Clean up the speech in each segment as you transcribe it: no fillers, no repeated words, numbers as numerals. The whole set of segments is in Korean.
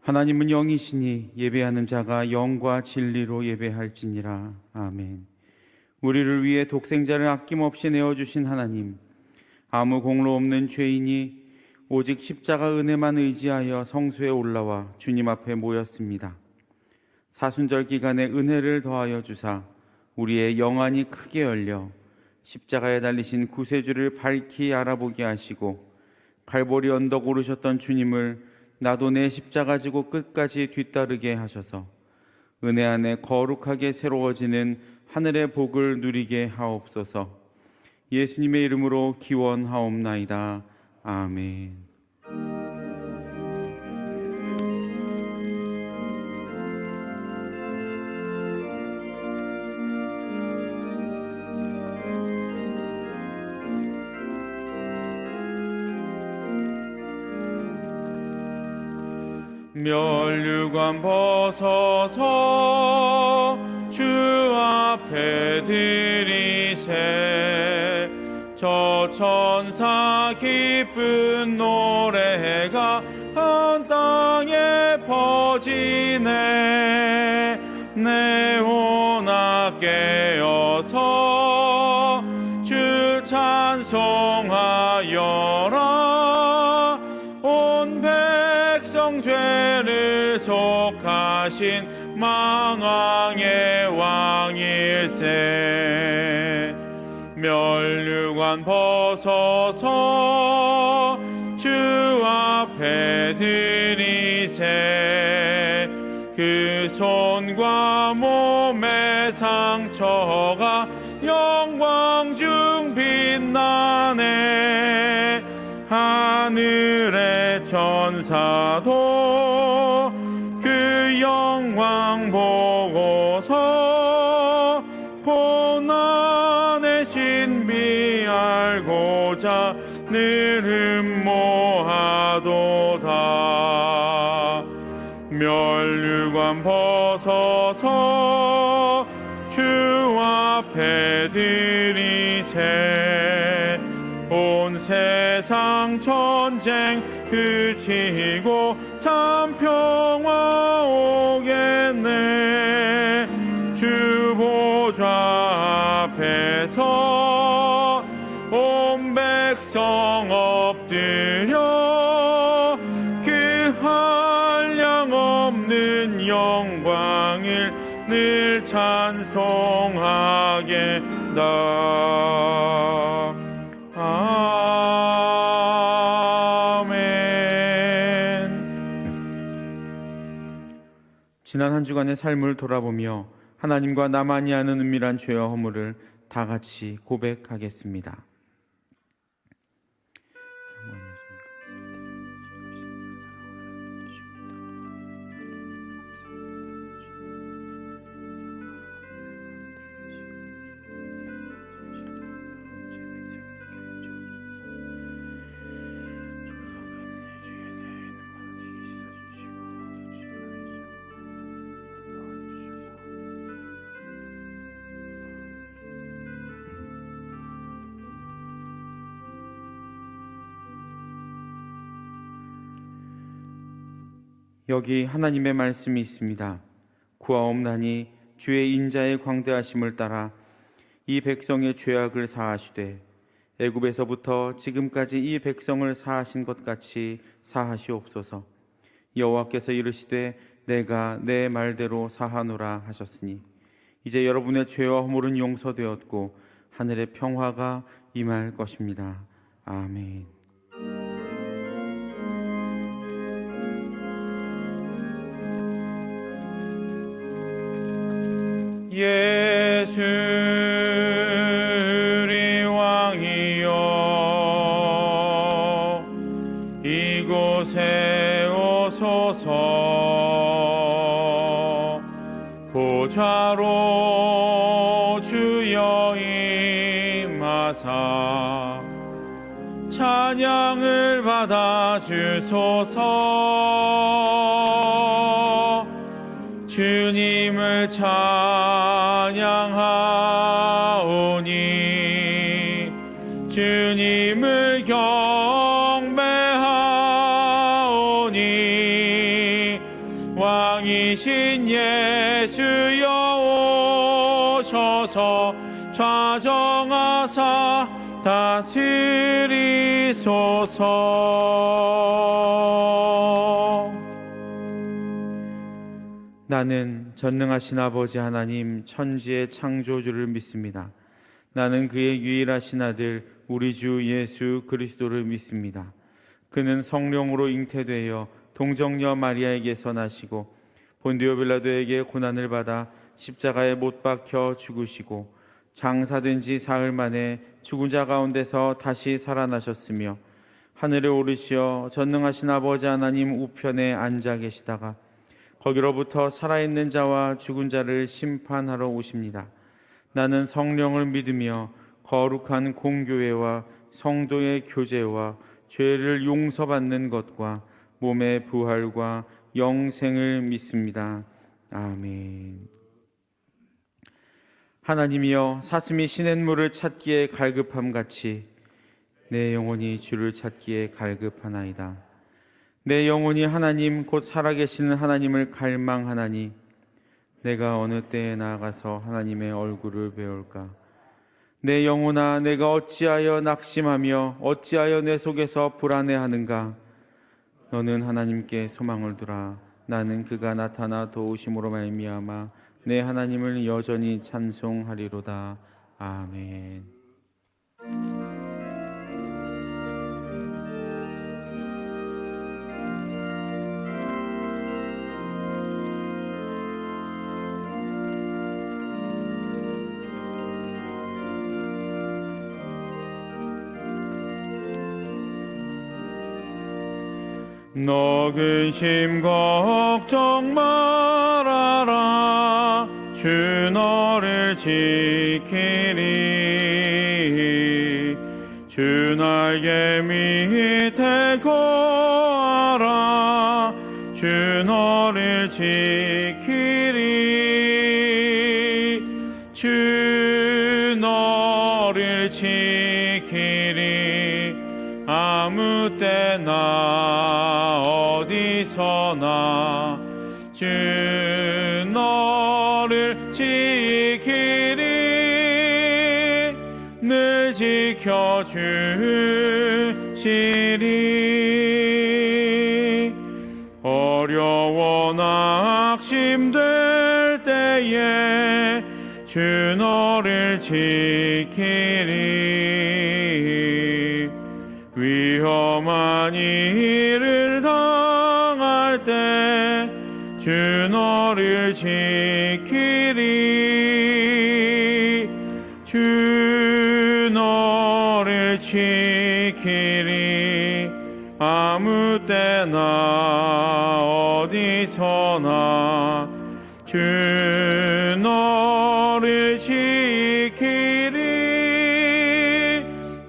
하나님은 영이시니 예배하는 자가 영과 진리로 예배할지니라. 아멘. 우리를 위해 독생자를 아낌없이 내어주신 하나님, 아무 공로 없는 죄인이 오직 십자가 은혜만 의지하여 성소에 올라와 주님 앞에 모였습니다. 사순절 기간에 은혜를 더하여 주사 우리의 영안이 크게 열려 십자가에 달리신 구세주를 밝히 알아보게 하시고 갈보리 언덕 오르셨던 주님을 나도 내 십자가 지고 끝까지 뒤따르게 하셔서 은혜 안에 거룩하게 새로워지는 하늘의 복을 누리게 하옵소서. 예수님의 이름으로 기원하옵나이다. 아멘. 멸류관 벗어서 주 앞에 드리세. 저 천사 기쁜 노래가 온 땅에 퍼지네. 내 혼아 깨어서 주 찬송하여라. 온 백성 죄를 속하신 만왕의 왕일세. 멸류관 벗어서 주 앞에 드리세. 그 손과 몸의 상처가 영광 중 빛나네. 하늘의 천사도 그 영광 보고서 고난의 신비 알고자 늘 흠모하도다. 멸류관 벗어서 주 앞에 드리세. 온 세상 전쟁 그치고 참 평화 오겠네. 주 보좌 앞에서 온 백성 엎드려 그 한량없는 영광을 늘 찬송하겠다. 아멘. 지난 한 주간의 삶을 돌아보며 하나님과 나만이 아는 은밀한 죄와 허물을 다 같이 고백하겠습니다. 여기 하나님의 말씀이 있습니다. 구하옵나니 주의 인자의 광대하심을 따라 이 백성의 죄악을 사하시되 애굽에서부터 지금까지 이 백성을 사하신 것 같이 사하시옵소서. 여호와께서 이르시되 내가 내 말대로 사하노라 하셨으니 이제 여러분의 죄와 허물은 용서되었고 하늘의 평화가 임할 것입니다. 아멘. 예수 우리 왕이여 이곳에 오소서. 보좌로 주여 임하사 찬양을 받아 주소서. 주님을 찬양하오니 주님을 경배하오니 이신 예수여 오셔서 좌정하사 다스리소서. 나는 전능하신 아버지 하나님 천지의 창조주를 믿습니다. 나는 그의 유일하신 아들 우리 주 예수 그리스도를 믿습니다. 그는 성령으로 잉태되어 동정녀 마리아에게서 나시고 본디오 빌라도에게 고난을 받아 십자가에 못 박혀 죽으시고 장사된 지 사흘 만에 죽은 자 가운데서 다시 살아나셨으며 하늘에 오르시어 전능하신 아버지 하나님 우편에 앉아 계시다가 거기로부터 살아있는 자와 죽은 자를 심판하러 오십니다. 나는 성령을 믿으며 거룩한 공교회와 성도의 교제와 죄를 용서받는 것과 몸의 부활과 영생을 믿습니다. 아멘. 하나님이여 사슴이 시냇물을 찾기에 갈급함같이 내 영혼이 주를 찾기에 갈급하나이다. 내 영혼이 하나님 곧 살아계시는 하나님을 갈망하나니 내가 어느 때에 나아가서 하나님의 얼굴을 배울까. 내 영혼아 내가 어찌하여 낙심하며 어찌하여 내 속에서 불안해하는가. 너는 하나님께 소망을 두라. 나는 그가 나타나 도우심으로 말미암아 내 하나님을 여전히 찬송하리로다. 아멘. 너 근심 걱정 말아라. 주 너를 지키리. 주 날개 밑에 거하라. 주 너를 지키리. 주 너를 지키리. 아무 때나 어디서나 주 너를 지키리. 늘 지켜주시리. 어려워 낙심될 때에 주 너를 지키리. 위험한 일을 당할 때 주 너를 지키리. 주 너를 지키리. 아무 때나 어디서나 주 너를 지키리.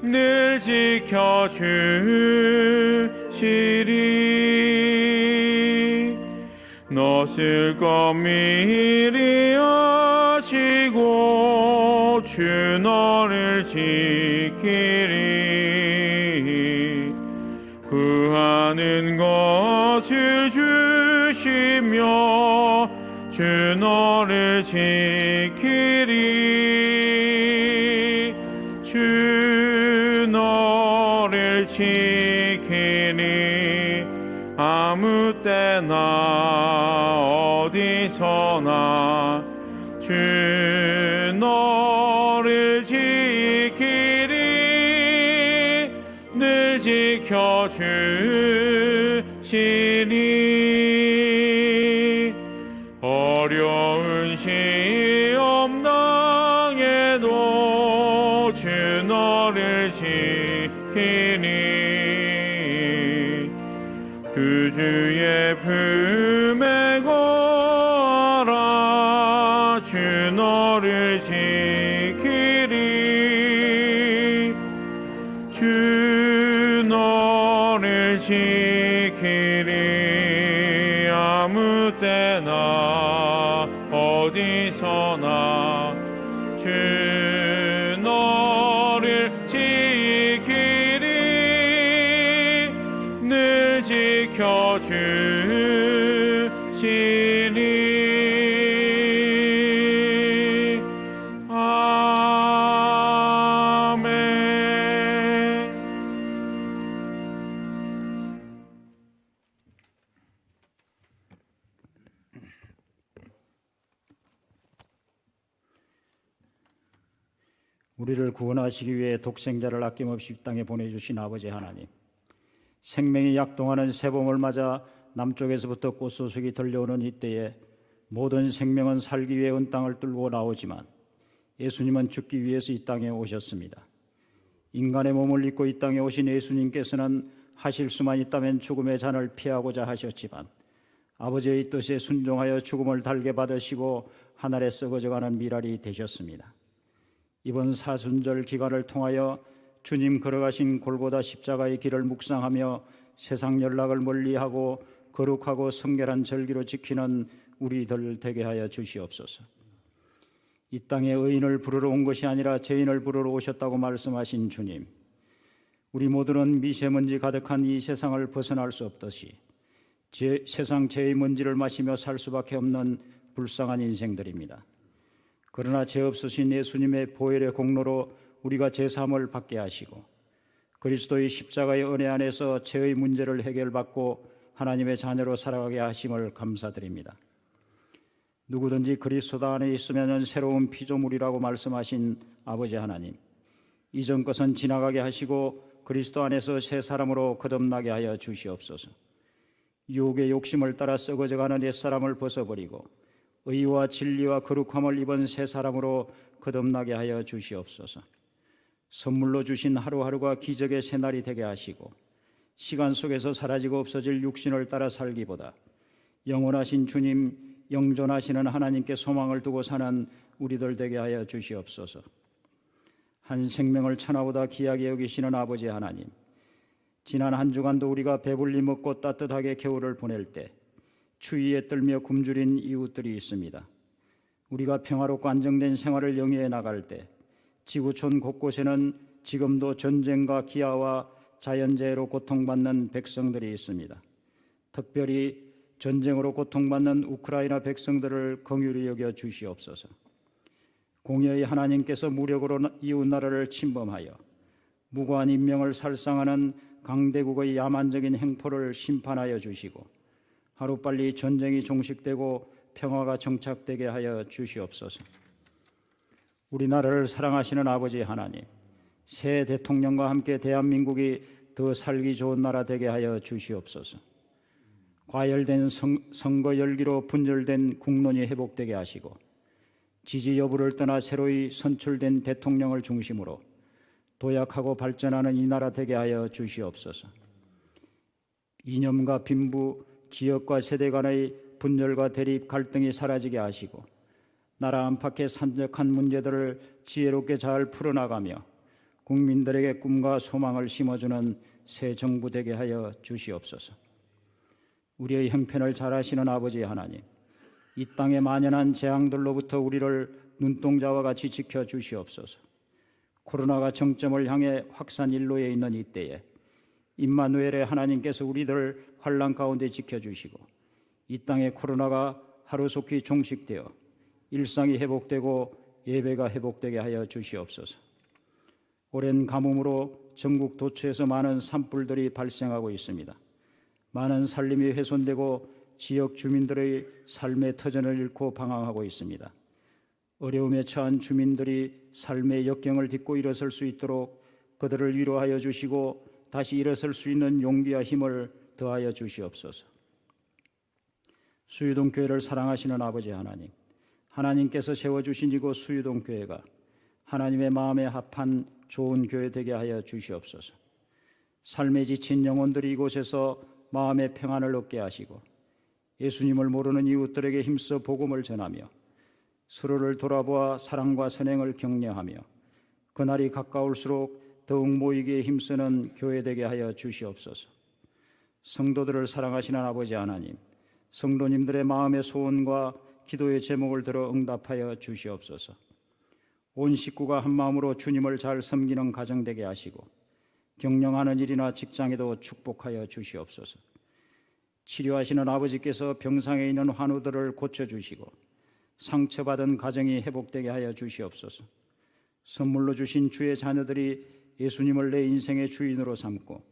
늘 지켜주시리. 너 쓸 것 미리 아시고 주 너를 지키리. 구하는 것을 주시며 주 너를 지키리. 주 너를 지키리. 아무 때나 어디서나 주 너를 지키리. 늘 지켜주시리. 어려운 시험 당해도 주 너를 지키니. 그 주의 품에 거하라. 주 너를 지키리. 주 너를 지키리. 아무 때나 어디서나 주 너를 지키리. 늘 지켜주시리. 우리를 구원하시기 위해 독생자를 아낌없이 이 땅에 보내주신 아버지 하나님, 생명이 약동하는 새봄을 맞아 남쪽에서부터 꽃소식이 들려오는 이때에 모든 생명은 살기 위해 온 땅을 뚫고 나오지만 예수님은 죽기 위해서 이 땅에 오셨습니다. 인간의 몸을 입고 이 땅에 오신 예수님께서는 하실 수만 있다면 죽음의 잔을 피하고자 하셨지만 아버지의 뜻에 순종하여 죽음을 달게 받으시고 하늘에 썩어져가는 미랄이 되셨습니다. 이번 사순절 기간을 통하여 주님 걸어가신 골고다 십자가의 길을 묵상하며 세상 연락을 멀리하고 거룩하고 성결한 절기로 지키는 우리들 되게 하여 주시옵소서. 이 땅에 의인을 부르러 온 것이 아니라 죄인을 부르러 오셨다고 말씀하신 주님, 우리 모두는 미세먼지 가득한 이 세상을 벗어날 수 없듯이 세상 죄의 먼지를 마시며 살 수밖에 없는 불쌍한 인생들입니다. 그러나 죄 없으신 예수님의 보혈의 공로로 우리가 제사함을 받게 하시고 그리스도의 십자가의 은혜 안에서 죄의 문제를 해결받고 하나님의 자녀로 살아가게 하심을 감사드립니다. 누구든지 그리스도 안에 있으면 새로운 피조물이라고 말씀하신 아버지 하나님, 이전 것은 지나가게 하시고 그리스도 안에서 새 사람으로 거듭나게 하여 주시옵소서. 유혹의 욕심을 따라 썩어져가는 옛사람을 벗어버리고 의와 진리와 거룩함을 입은 새 사람으로 거듭나게 하여 주시옵소서. 선물로 주신 하루하루가 기적의 새날이 되게 하시고 시간 속에서 사라지고 없어질 육신을 따라 살기보다 영원하신 주님, 영존하시는 하나님께 소망을 두고 사는 우리들 되게 하여 주시옵소서. 한 생명을 천하보다 귀하게 여기시는 아버지 하나님, 지난 한 주간도 우리가 배불리 먹고 따뜻하게 겨울을 보낼 때 추위에 떨며 굶주린 이웃들이 있습니다. 우리가 평화롭고 안정된 생활을 영위해 나갈 때 지구촌 곳곳에는 지금도 전쟁과 기아와 자연재해로 고통받는 백성들이 있습니다. 특별히 전쟁으로 고통받는 우크라이나 백성들을 긍휼히 여겨 주시옵소서. 공의의 하나님께서 무력으로 이웃나라를 침범하여 무고한 인명을 살상하는 강대국의 야만적인 행포를 심판하여 주시고 하루빨리 전쟁이 종식되고 평화가 정착되게 하여 주시옵소서. 우리나라를 사랑하시는 아버지 하나님, 새 대통령과 함께 대한민국이 더 살기 좋은 나라 되게 하여 주시옵소서. 과열된 선거 열기로 분열된 국론이 회복되게 하시고 지지 여부를 떠나 새로이 선출된 대통령을 중심으로 도약하고 발전하는 이 나라 되게 하여 주시옵소서. 이념과 빈부, 지역과 세대 간의 분열과 대립, 갈등이 사라지게 하시고 나라 안팎의 산적한 문제들을 지혜롭게 잘 풀어나가며 국민들에게 꿈과 소망을 심어주는 새 정부 되게 하여 주시옵소서. 우리의 형편을 잘 아시는 아버지 하나님, 이 땅에 만연한 재앙들로부터 우리를 눈동자와 같이 지켜주시옵소서. 코로나가 정점을 향해 확산 일로에 있는 이때에 임마누엘의 하나님께서 우리들을 환난 가운데 지켜주시고 이 땅에 코로나가 하루속히 종식되어 일상이 회복되고 예배가 회복되게 하여 주시옵소서. 오랜 가뭄으로 전국 도처에서 많은 산불들이 발생하고 있습니다. 많은 살림이 훼손되고 지역 주민들의 삶의 터전을 잃고 방황하고 있습니다. 어려움에 처한 주민들이 삶의 역경을 딛고 일어설 수 있도록 그들을 위로하여 주시고 다시 일어설 수 있는 용기와 힘을 더하여 주시옵소서. 수유동교회를 사랑하시는 아버지 하나님, 하나님께서 세워주신 이곳 수유동교회가 하나님의 마음에 합한 좋은 교회 되게 하여 주시옵소서. 삶에 지친 영혼들이 이곳에서 마음의 평안을 얻게 하시고 예수님을 모르는 이웃들에게 힘써 복음을 전하며 서로를 돌아보아 사랑과 선행을 격려하며 그날이 가까울수록 더욱 모이기에 힘쓰는 교회 되게 하여 주시옵소서. 성도들을 사랑하시는 아버지 하나님, 성도님들의 마음의 소원과 기도의 제목을 들어 응답하여 주시옵소서. 온 식구가 한마음으로 주님을 잘 섬기는 가정 되게 하시고 경영하는 일이나 직장에도 축복하여 주시옵소서. 치료하시는 아버지께서 병상에 있는 환우들을 고쳐주시고 상처받은 가정이 회복되게 하여 주시옵소서. 선물로 주신 주의 자녀들이 예수님을 내 인생의 주인으로 삼고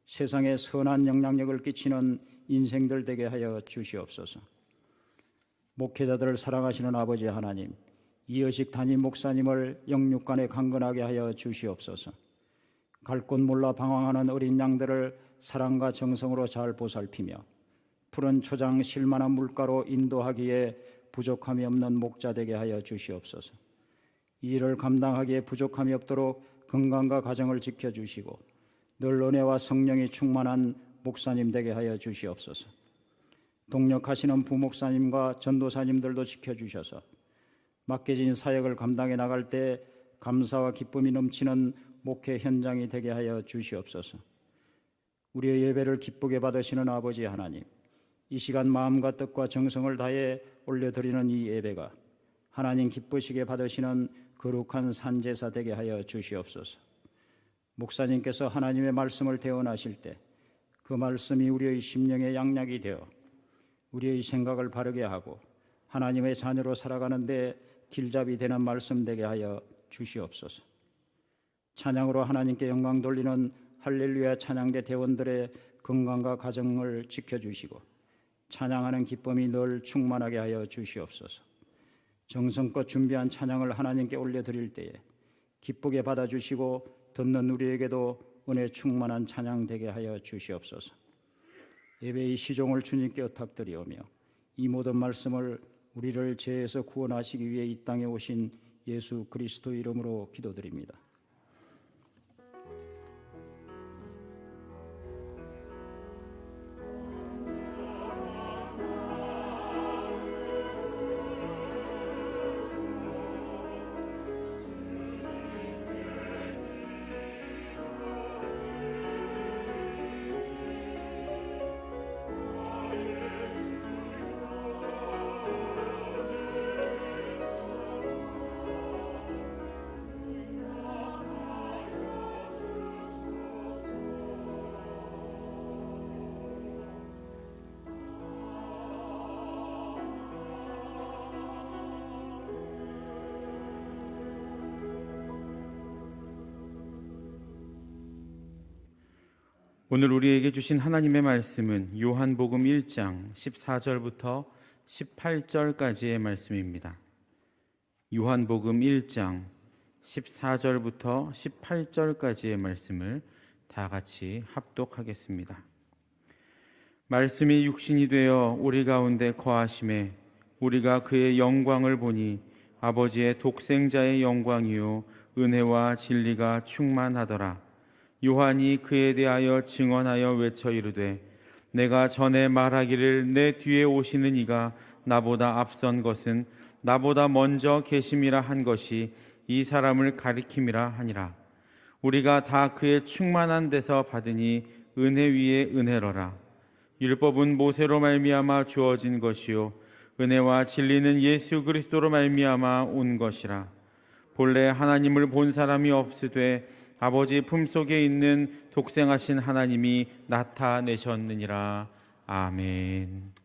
세상에 선한 영향력을 끼치는 인생들 되게 하여 주시옵소서. 목회자들을 사랑하시는 아버지 하나님, 이어식 담임 목사님을 영육간에 강건하게 하여 주시옵소서. 갈 곳 몰라 방황하는 어린 양들을 사랑과 정성으로 잘 보살피며 푸른 초장 실만한 물가로 인도하기에 부족함이 없는 목자 되게 하여 주시옵소서. 이 일을 감당하기에 부족함이 없도록 건강과 가정을 지켜주시고 늘 은혜와 성령이 충만한 목사님 되게 하여 주시옵소서. 동력하시는 부목사님과 전도사님들도 지켜주셔서 맡겨진 사역을 감당해 나갈 때 감사와 기쁨이 넘치는 목회 현장이 되게 하여 주시옵소서. 우리의 예배를 기쁘게 받으시는 아버지 하나님, 이 시간 마음과 뜻과 정성을 다해 올려드리는 이 예배가 하나님 기쁘시게 받으시는 거룩한 산제사 되게 하여 주시옵소서. 목사님께서 하나님의 말씀을 대언하실 때 그 말씀이 우리의 심령의 양약이 되어 우리의 생각을 바르게 하고 하나님의 자녀로 살아가는 데 길잡이 되는 말씀 되게 하여 주시옵소서. 찬양으로 하나님께 영광 돌리는 할렐루야 찬양대 대원들의 건강과 가정을 지켜주시고 찬양하는 기쁨이 늘 충만하게 하여 주시옵소서. 정성껏 준비한 찬양을 하나님께 올려드릴 때에 기쁘게 받아주시고 듣는 우리에게도 은혜 충만한 찬양 되게 하여 주시옵소서. 예배의 시종을 주님께 의탁드리오며 이 모든 말씀을 우리를 죄에서 구원하시기 위해 이 땅에 오신 예수 그리스도 이름으로 기도드립니다. 오늘 우리에게 주신 하나님의 말씀은 요한복음 1장 14절부터 18절까지의 말씀입니다. 요한복음 1장 14절부터 18절까지의 말씀을 다 같이 합독하겠습니다. 말씀이 육신이 되어 우리 가운데 거하심에 우리가 그의 영광을 보니 아버지의 독생자의 영광이요 은혜와 진리가 충만하더라. 요한이 그에 대하여 증언하여 외쳐 이르되 내가 전에 말하기를 내 뒤에 오시는 이가 나보다 앞선 것은 나보다 먼저 계심이라 한 것이 이 사람을 가리킴이라 하니라. 우리가 다 그의 충만한 데서 받으니 은혜 위에 은혜로라. 율법은 모세로 말미암아 주어진 것이요 은혜와 진리는 예수 그리스도로 말미암아 온 것이라. 본래 하나님을 본 사람이 없으되 아버지 품속에 있는 독생하신 하나님이 나타내셨느니라. 아멘.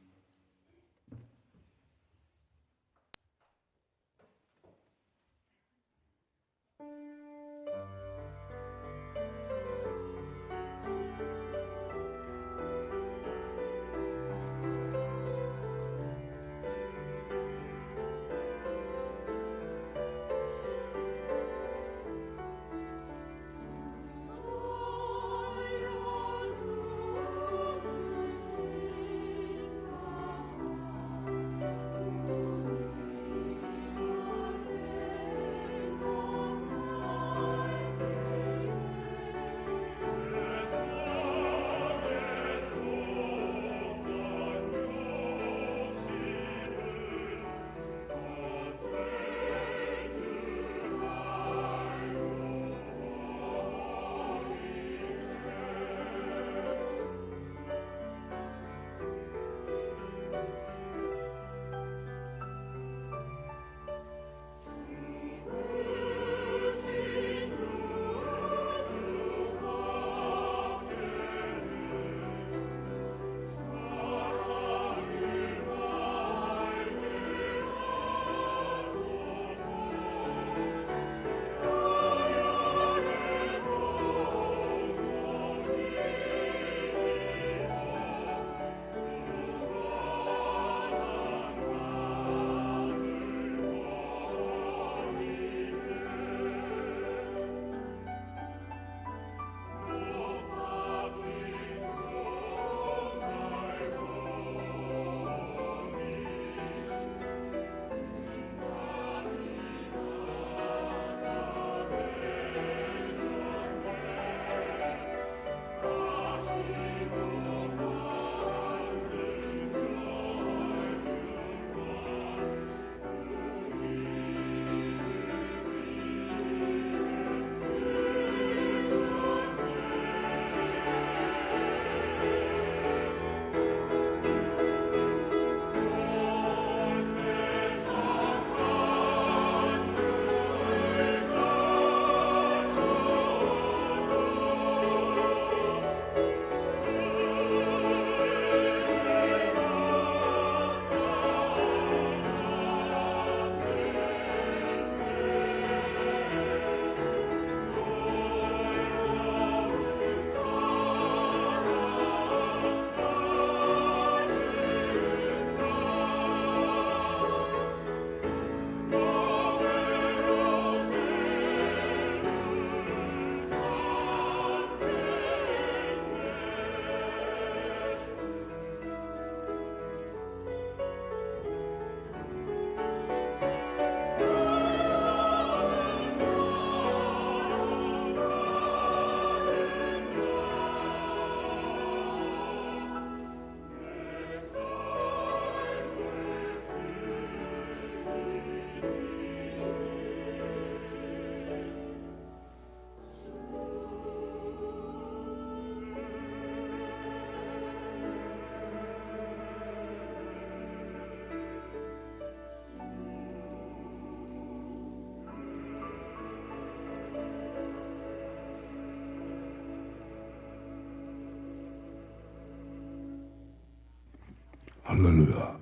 할렐루야.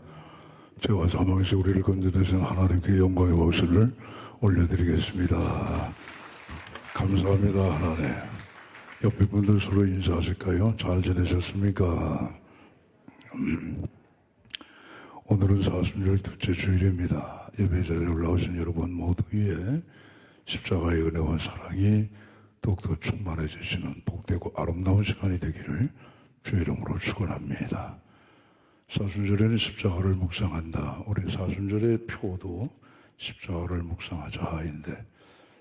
죄와 사망에서 우리를 건져내신 하나님께 영광의 박수를 올려드리겠습니다. 감사합니다. 하나님. 옆에 분들 서로 인사하실까요? 잘 지내셨습니까? 오늘은 사순절 둘째 주일입니다. 예배 자리에 올라오신 여러분 모두 위에 십자가의 은혜와 사랑이 더욱더 충만해지시는 복되고 아름다운 시간이 되기를 주의 이름으로 축원합니다. 사순절에는 십자가를 묵상한다. 우리 사순절의 표도 십자가를 묵상하자인데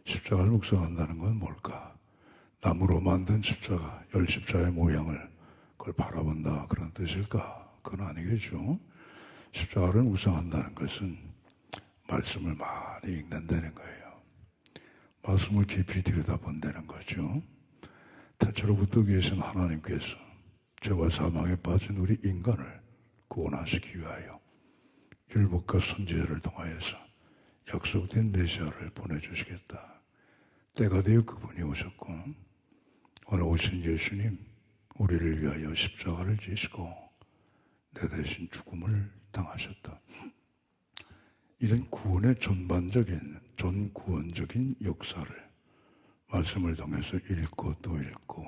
십자가를 묵상한다는 건 뭘까? 나무로 만든 십자가, 열십자의 모양을 그걸 바라본다 그런 뜻일까? 그건 아니겠죠. 십자가를 묵상한다는 것은 말씀을 많이 읽는다는 거예요. 말씀을 깊이 들여다본다는 거죠. 태초로부터 계신 하나님께서 죄와 사망에 빠진 우리 인간을 구원하시기 위하여 율법과 선지자를 통하여서 약속된 메시아를 보내주시겠다. 때가 되어 그분이 오셨고 오늘 오신 예수님 우리를 위하여 십자가를 지시고 내 대신 죽음을 당하셨다. 이런 구원의 전구원적인 역사를 말씀을 통해서 읽고 또 읽고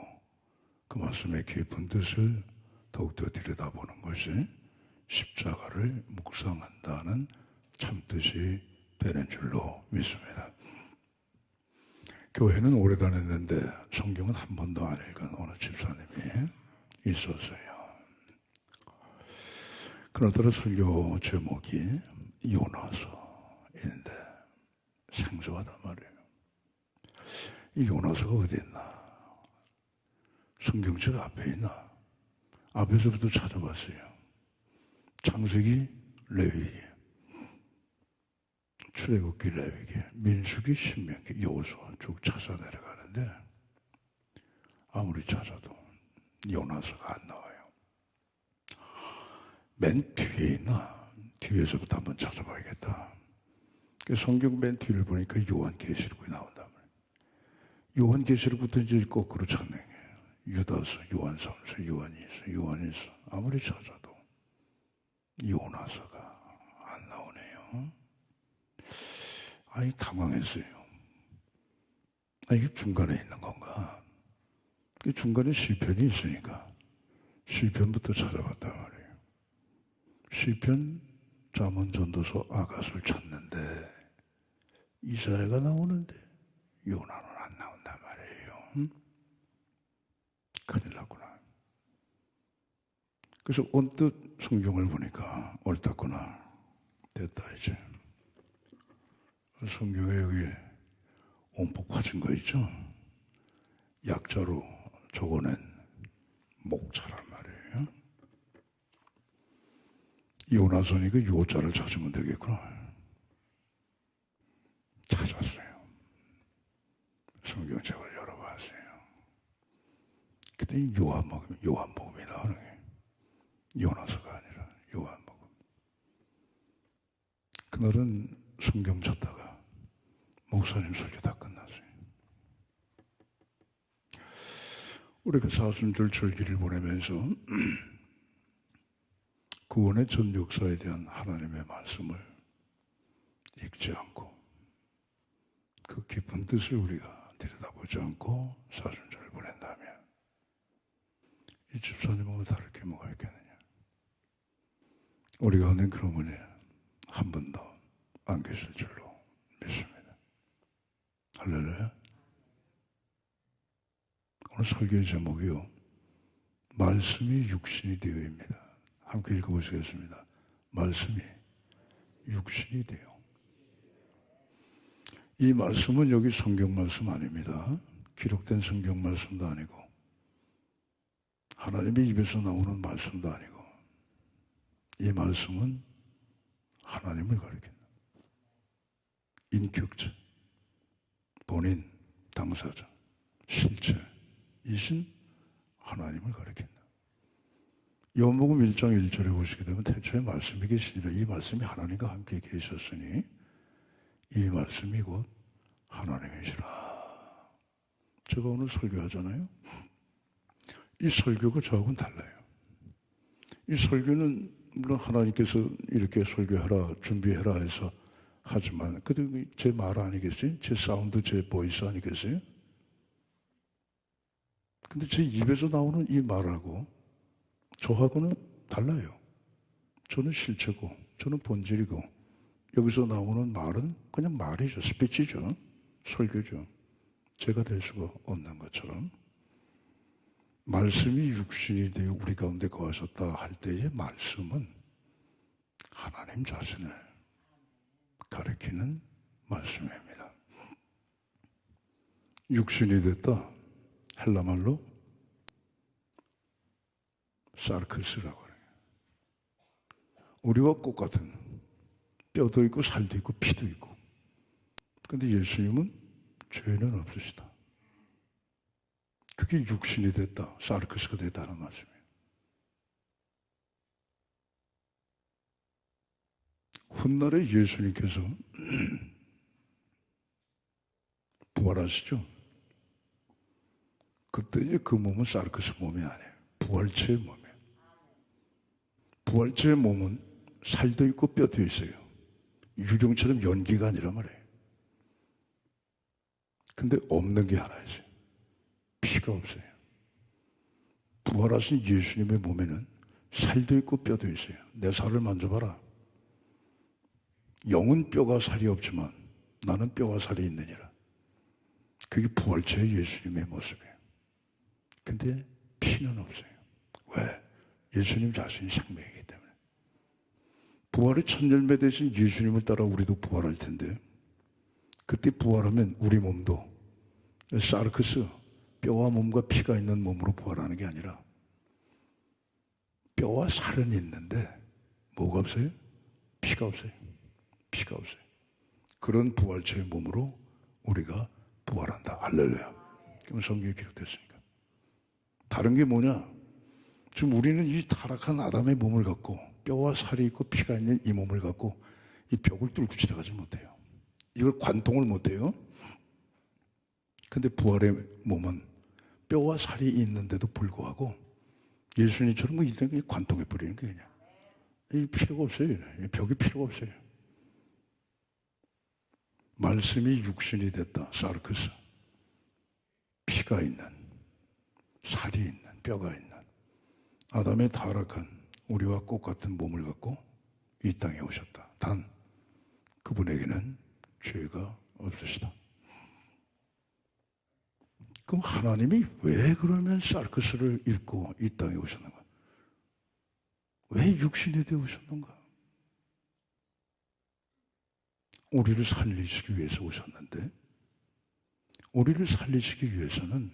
그 말씀의 깊은 뜻을 더욱더 들여다보는 것이 십자가를 묵상한다는 참뜻이 되는 줄로 믿습니다. 교회는 오래 다녔는데 성경은 한 번도 안 읽은 어느 집사님이 있었어요. 그나저나 설교 제목이 요나서인데 생소하단 말이에요. 이 요나서가 어디 있나? 성경책 앞에 있나? 앞에서부터 찾아봤어요. 창세기, 레위기, 출애굽기, 레위기, 민수기, 신명기, 여호수아 쭉 찾아 내려가는데 아무리 찾아도 요나서가 안 나와요. 맨 뒤에 있나? 뒤에서부터 한번 찾아봐야겠다. 성경 맨 뒤를 보니까 요한계시록이 나온단 말이에요. 요한계시록부터 이제 거꾸로 찾는 거예요. 유다서, 요한삼서, 요한일서 아무리 찾아도 요나서가 안 나오네요. 아이 당황했어요. 이게 중간에 있는 건가? 중간에 시편이 있으니까 시편부터 찾아봤단 말이에요. 시편, 잠언, 전도서, 아가서를 찾는데 이사야가 나오는데 요나는 안 나온단 말이에요. 큰일 났구나. 그래서 언뜻 성경을 보니까 옳았구나. 됐다 이제. 성경에 여기 온폭 화진 거 있죠? 약자로 적어낸 목자란 말이에요. 요나서니까 요자를 찾으면 되겠구나. 찾았어요. 성경책을 열어봤어요. 그때 요한복음이 나오는 게 요나서가 아니라 요한복음. 그날은 성경 찾다가 목사님 설교 다 끝났어요. 우리가 사순절 절기를 보내면서 구원의 전 역사에 대한 하나님의 말씀을 읽지 않고 그 깊은 뜻을 우리가 들여다보지 않고 사순절을 보낸다면 이 집사님하고 다를 게 뭐가 있겠느냐. 우리 가운데 그런 분이 한 번도 안 계실 줄로 믿습니다. 할렐루야. 오늘 설교의 제목이요, 말씀이 육신이 되어입니다. 함께 읽어보시겠습니다. 말씀이 육신이 되어. 이 말씀은 여기 성경 말씀 아닙니다. 기록된 성경 말씀도 아니고 하나님의 입에서 나오는 말씀도 아니고 이 말씀은 하나님을 가리킨다. 인격자, 본인, 당사자, 실체이신 하나님을 가리킨다. 요한복음 1장 1절에 보시게 되면 태초에 말씀이 계시니라. 이 말씀이 하나님과 함께 계셨으니 이 말씀이 곧 하나님이시라. 제가 오늘 설교하잖아요. 이 설교가 저하고는 달라요. 이 설교는 물론 하나님께서 이렇게 설교해라, 준비해라 해서 하지만 그래도 제 말 아니겠어요? 제 사운드, 제 보이스 아니겠어요? 근데 제 입에서 나오는 이 말하고 저하고는 달라요. 저는 실체고, 저는 본질이고, 여기서 나오는 말은 그냥 말이죠. 스피치죠. 설교죠. 제가 될 수가 없는 것처럼 말씀이 육신이 되어 우리 가운데 거하셨다 할 때의 말씀은 하나님 자신을 가리키는 말씀입니다. 육신이 됐다. 헬라말로 사르크스라고 해요. 우리와 똑같은 뼈도 있고 살도 있고 피도 있고. 그런데 예수님은 죄는 없으시다. 그게 육신이 됐다. 사르크스가 됐다는 말씀이에요. 훗날에 예수님께서 부활하시죠. 그때 이제 그 몸은 사르크스 몸이 아니에요. 부활체의 몸이에요. 부활체의 몸은 살도 있고 뼈도 있어요. 유령처럼 연기가 아니란 말이에요. 근데 없는 게 하나 있어요. 피가 없어요. 부활하신 예수님의 몸에는 살도 있고 뼈도 있어요. 내 살을 만져봐라. 영은 뼈가 살이 없지만 나는 뼈와 살이 있느니라. 그게 부활체의 예수님의 모습이에요. 근데 피는 없어요. 왜? 예수님 자신이 생명이기 때문에. 부활의 첫 열매 되신 예수님을 따라 우리도 부활할 텐데 그때 부활하면 우리 몸도 사르크스, 뼈와 몸과 피가 있는 몸으로 부활하는 게 아니라 뼈와 살은 있는데 뭐가 없어요? 피가 없어요. 피가 없어요. 그런 부활체의 몸으로 우리가 부활한다. 할렐루야. 그럼 성경에 기록됐으니까. 다른 게 뭐냐? 지금 우리는 이 타락한 아담의 몸을 갖고 뼈와 살이 있고 피가 있는 이 몸을 갖고 이 벽을 뚫고 지나가지 못해요. 이걸 관통을 못해요. 근데 부활의 몸은 뼈와 살이 있는데도 불구하고 예수님처럼 뭐 이런 그냥 관통해 버리는 게 그냥. 이 필요가 없어요. 이 벽이 필요가 없어요. 말씀이 육신이 됐다. 사르크스. 피가 있는, 살이 있는, 뼈가 있는 아담의 타락한 우리와 똑같은 몸을 갖고 이 땅에 오셨다. 단 그분에게는 죄가 없으시다. 그럼 하나님이 왜 그러면 사르크스를 입고 이 땅에 오셨는가? 왜 육신이 되어 오셨는가? 우리를 살리시기 위해서 오셨는데 우리를 살리시기 위해서는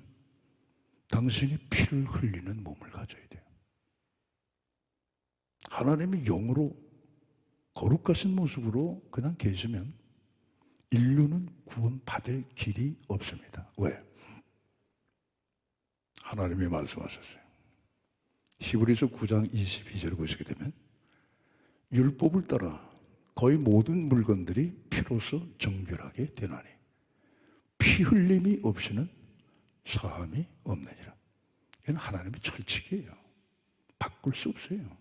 당신이 피를 흘리는 몸을 가져야 돼요. 하나님이 영으로 거룩하신 모습으로 그냥 계시면 인류는 구원받을 길이 없습니다. 왜? 하나님이 말씀하셨어요. 히브리서 9장 22절을 보시게 되면 율법을 따라 거의 모든 물건들이 피로서 정결하게 되나니 피 흘림이 없이는 사함이 없느니라. 이건 하나님의 철칙이에요. 바꿀 수 없어요.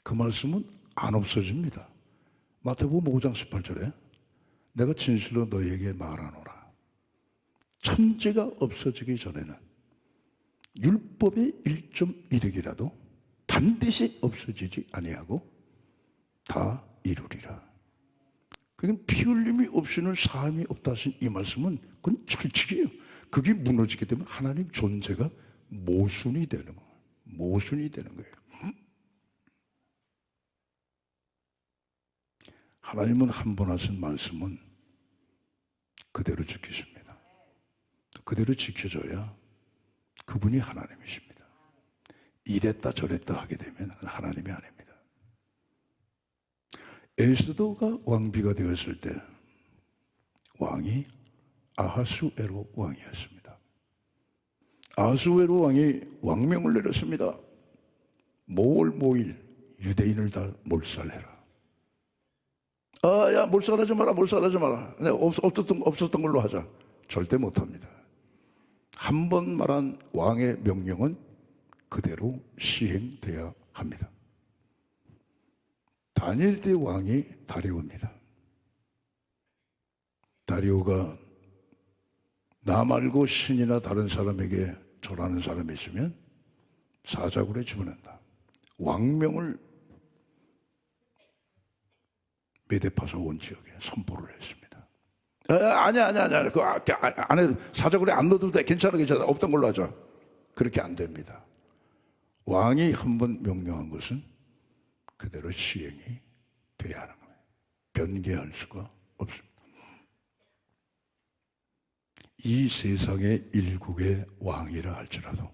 그 말씀은 안 없어집니다. 마태복음 5장 18절에 내가 진실로 너희에게 말하노라. 천지가 없어지기 전에는 율법의 1.1획이라도 반드시 없어지지 아니하고 다 이루리라. 그러니까 피 흘림이 없이는 사함이 없다 하신 이 말씀은 그건 철칙이에요. 그게 무너지게 되면 하나님 존재가 모순이 되는 거예요. 모순이 되는 거예요. 하나님은 한 번 하신 말씀은 그대로 지키십니다. 그대로 지켜져야 그분이 하나님이십니다. 이랬다 저랬다 하게 되면 하나님이 아닙니다. 에스더가 왕비가 되었을 때 왕이 아하수에로 왕이었습니다. 아하수에로 왕이 왕명을 내렸습니다. 모월 모일 유대인을 다 몰살해라. 야 몰살하지 마라, 몰살하지 마라. 없었던 걸로 하자. 절대 못합니다. 한 번 말한 왕의 명령은 그대로 시행돼야 합니다. 다니엘 때 왕이 다리오입니다. 다리오가 나 말고 신이나 다른 사람에게 절하는 사람이 있으면 사자굴에 집어넣는다. 왕명을 메데파서 온 지역에 선포를 했습니다. 아니야. 그 안에 사자굴에 안 넣어도 돼. 괜찮아. 없던 걸로 하자. 그렇게 안 됩니다. 왕이 한번 명령한 것은 그대로 시행이 돼야 하는 거예요. 변개할 수가 없습니다. 이 세상의 일국의 왕이라 할지라도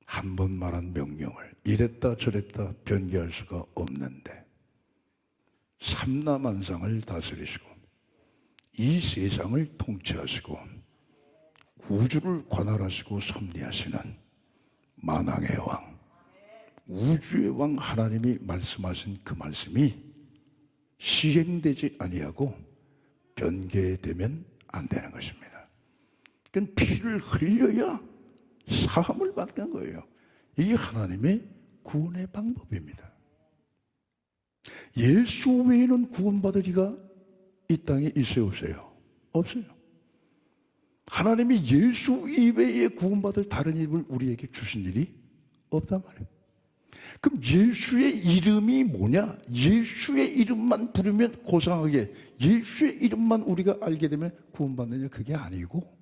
한 번 말한 명령을 이랬다 저랬다 변개할 수가 없는데 삼라만상을 다스리시고 이 세상을 통치하시고 우주를 관할하시고 섭리하시는 만왕의 왕, 우주의 왕 하나님이 말씀하신 그 말씀이 시행되지 아니하고 변개되면 안 되는 것입니다. 그러니까 피를 흘려야 사함을 받는 거예요. 이게 하나님의 구원의 방법입니다. 예수 외에는 구원받을 이가 이 땅에 있어요, 없어요? 없어요. 하나님이 예수 이외에 구원받을 다른 이름을 우리에게 주신 일이 없단 말이에요. 그럼 예수의 이름이 뭐냐? 예수의 이름만 부르면 고상하게 예수의 이름만 우리가 알게 되면 구원받느냐? 그게 아니고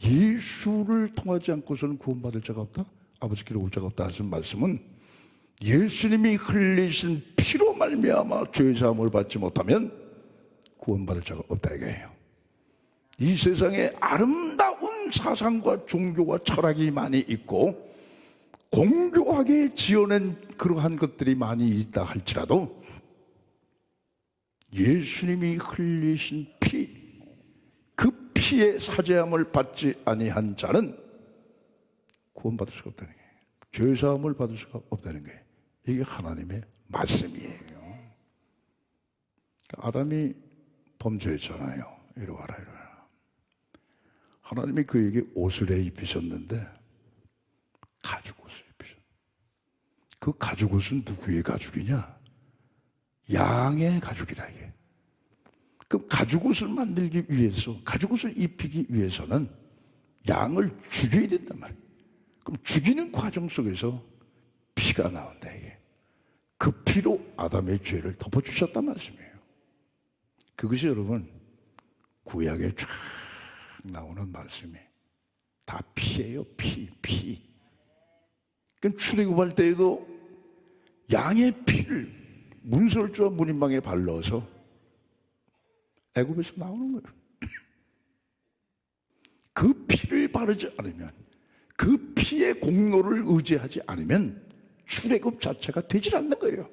예수를 통하지 않고서는 구원받을 자가 없다? 아버지께로 올 자가 없다 하신 말씀은 예수님이 흘리신 피로 말미암아 죄사함을 받지 못하면 구원받을 자가 없다 이거예요. 이 세상에 아름다운 사상과 종교와 철학이 많이 있고 공교하게 지어낸 그러한 것들이 많이 있다 할지라도 예수님이 흘리신 피, 그 피의 사죄함을 받지 아니한 자는 구원받을 수가 없다는 거예요. 죄사함을 받을 수가 없다는 거예요. 이게 하나님의 말씀이에요. 아담이 범죄했잖아요. 이리 와라. 하나님이 그에게 옷을 입히셨는데 가죽옷을 입히셨어요. 그 가죽옷은 누구의 가죽이냐? 양의 가죽이라 이게. 그럼 가죽옷을 만들기 위해서, 가죽옷을 입히기 위해서는 양을 죽여야 된단 말이에요. 그럼 죽이는 과정 속에서 피가 나온다 이게. 그 피로 아담의 죄를 덮어주셨단 말씀이에요. 그것이 여러분 구약에 쫙 나오는 말씀이 다 피예요. 피. 그러니까 출애굽할 때에도 양의 피를 문설주와 문인방에 발라서 애굽에서 나오는 거예요. 그 피를 바르지 않으면, 그 피의 공로를 의지하지 않으면 출애굽 자체가 되질 않는 거예요.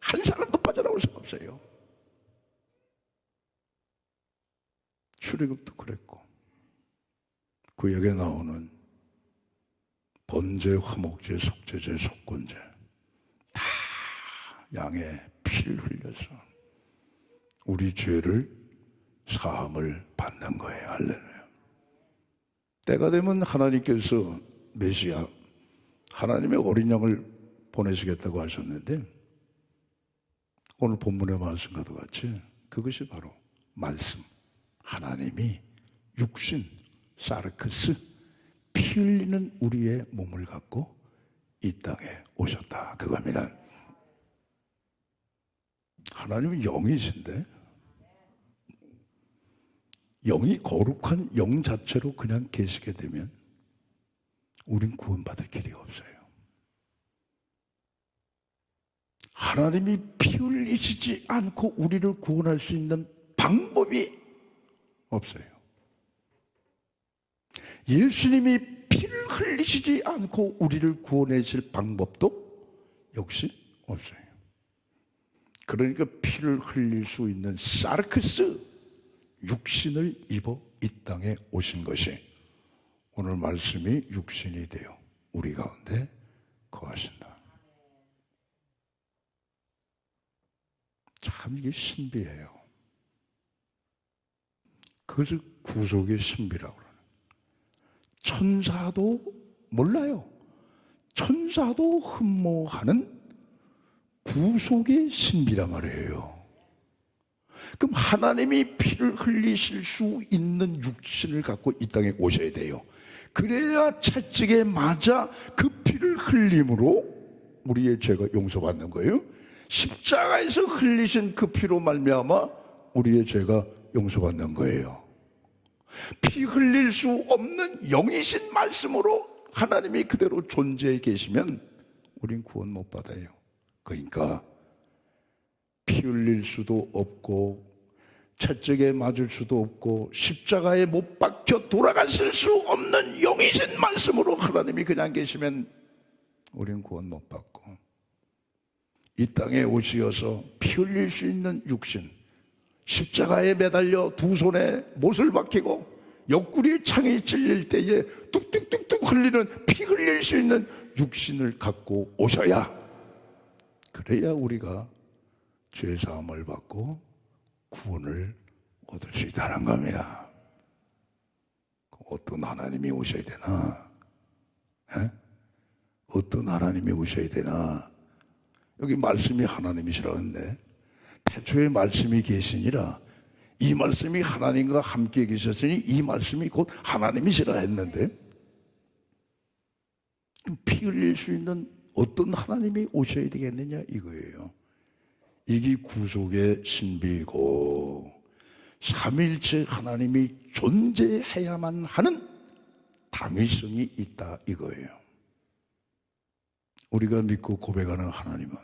한 사람도 빠져나올 수가 없어요. 출애굽도 그랬고 구약에 나오는 번제, 화목제, 속죄제, 속건제 다 양의 피를 흘려서 우리 죄를 사함을 받는 거예요. 할렐루야. 때가 되면 하나님께서 메시아 하나님의 어린 양을 보내시겠다고 하셨는데 오늘 본문의 말씀과도 같이 그것이 바로 말씀, 하나님이 육신, 사르크스, 피 흘리는 우리의 몸을 갖고 이 땅에 오셨다 그겁니다. 하나님은 영이신데 영이 거룩한 영 자체로 그냥 계시게 되면 우린 구원받을 길이 없어요. 하나님이 피 흘리시지 않고 우리를 구원할 수 있는 방법이 없어요. 예수님이 피를 흘리시지 않고 우리를 구원하실 방법도 역시 없어요. 그러니까 피를 흘릴 수 있는 사르크스 육신을 입어 이 땅에 오신 것이 오늘 말씀이 육신이 되어 우리 가운데 거하신다. 참 이게 신비해요. 그것을 구속의 신비라고 그러는. 천사도 몰라요. 천사도 흠모하는 구속의 신비란 말이에요. 그럼 하나님이 피를 흘리실 수 있는 육신을 갖고 이 땅에 오셔야 돼요. 그래야 채찍에 맞아 그 피를 흘림으로 우리의 죄가 용서받는 거예요. 십자가에서 흘리신 그 피로 말미암아 우리의 죄가 용서받는 거예요. 피 흘릴 수 없는 영이신 말씀으로 하나님이 그대로 존재해 계시면 우린 구원 못 받아요. 그러니까 피 흘릴 수도 없고 채찍에 맞을 수도 없고 십자가에 못 박혀 돌아가실 수 없는 영이신 말씀으로 하나님이 그냥 계시면 우린 구원 못 받고, 이 땅에 오시어서 피 흘릴 수 있는 육신, 십자가에 매달려 두 손에 못을 박히고 옆구리에 창이 찔릴 때에 뚝뚝뚝뚝 흘리는 피 흘릴 수 있는 육신을 갖고 오셔야, 그래야 우리가 죄사함을 받고 구원을 얻을 수 있다는 겁니다. 어떤 하나님이 오셔야 되나? 에? 어떤 하나님이 오셔야 되나? 여기 말씀이 하나님이시라 했는데 태초에 말씀이 계시니라, 이 말씀이 하나님과 함께 계셨으니 이 말씀이 곧 하나님이시라 했는데, 피 흘릴 수 있는 어떤 하나님이 오셔야 되겠느냐 이거예요. 이게 구속의 신비이고 삼위일체 하나님이 존재해야만 하는 당위성이 있다 이거예요. 우리가 믿고 고백하는 하나님은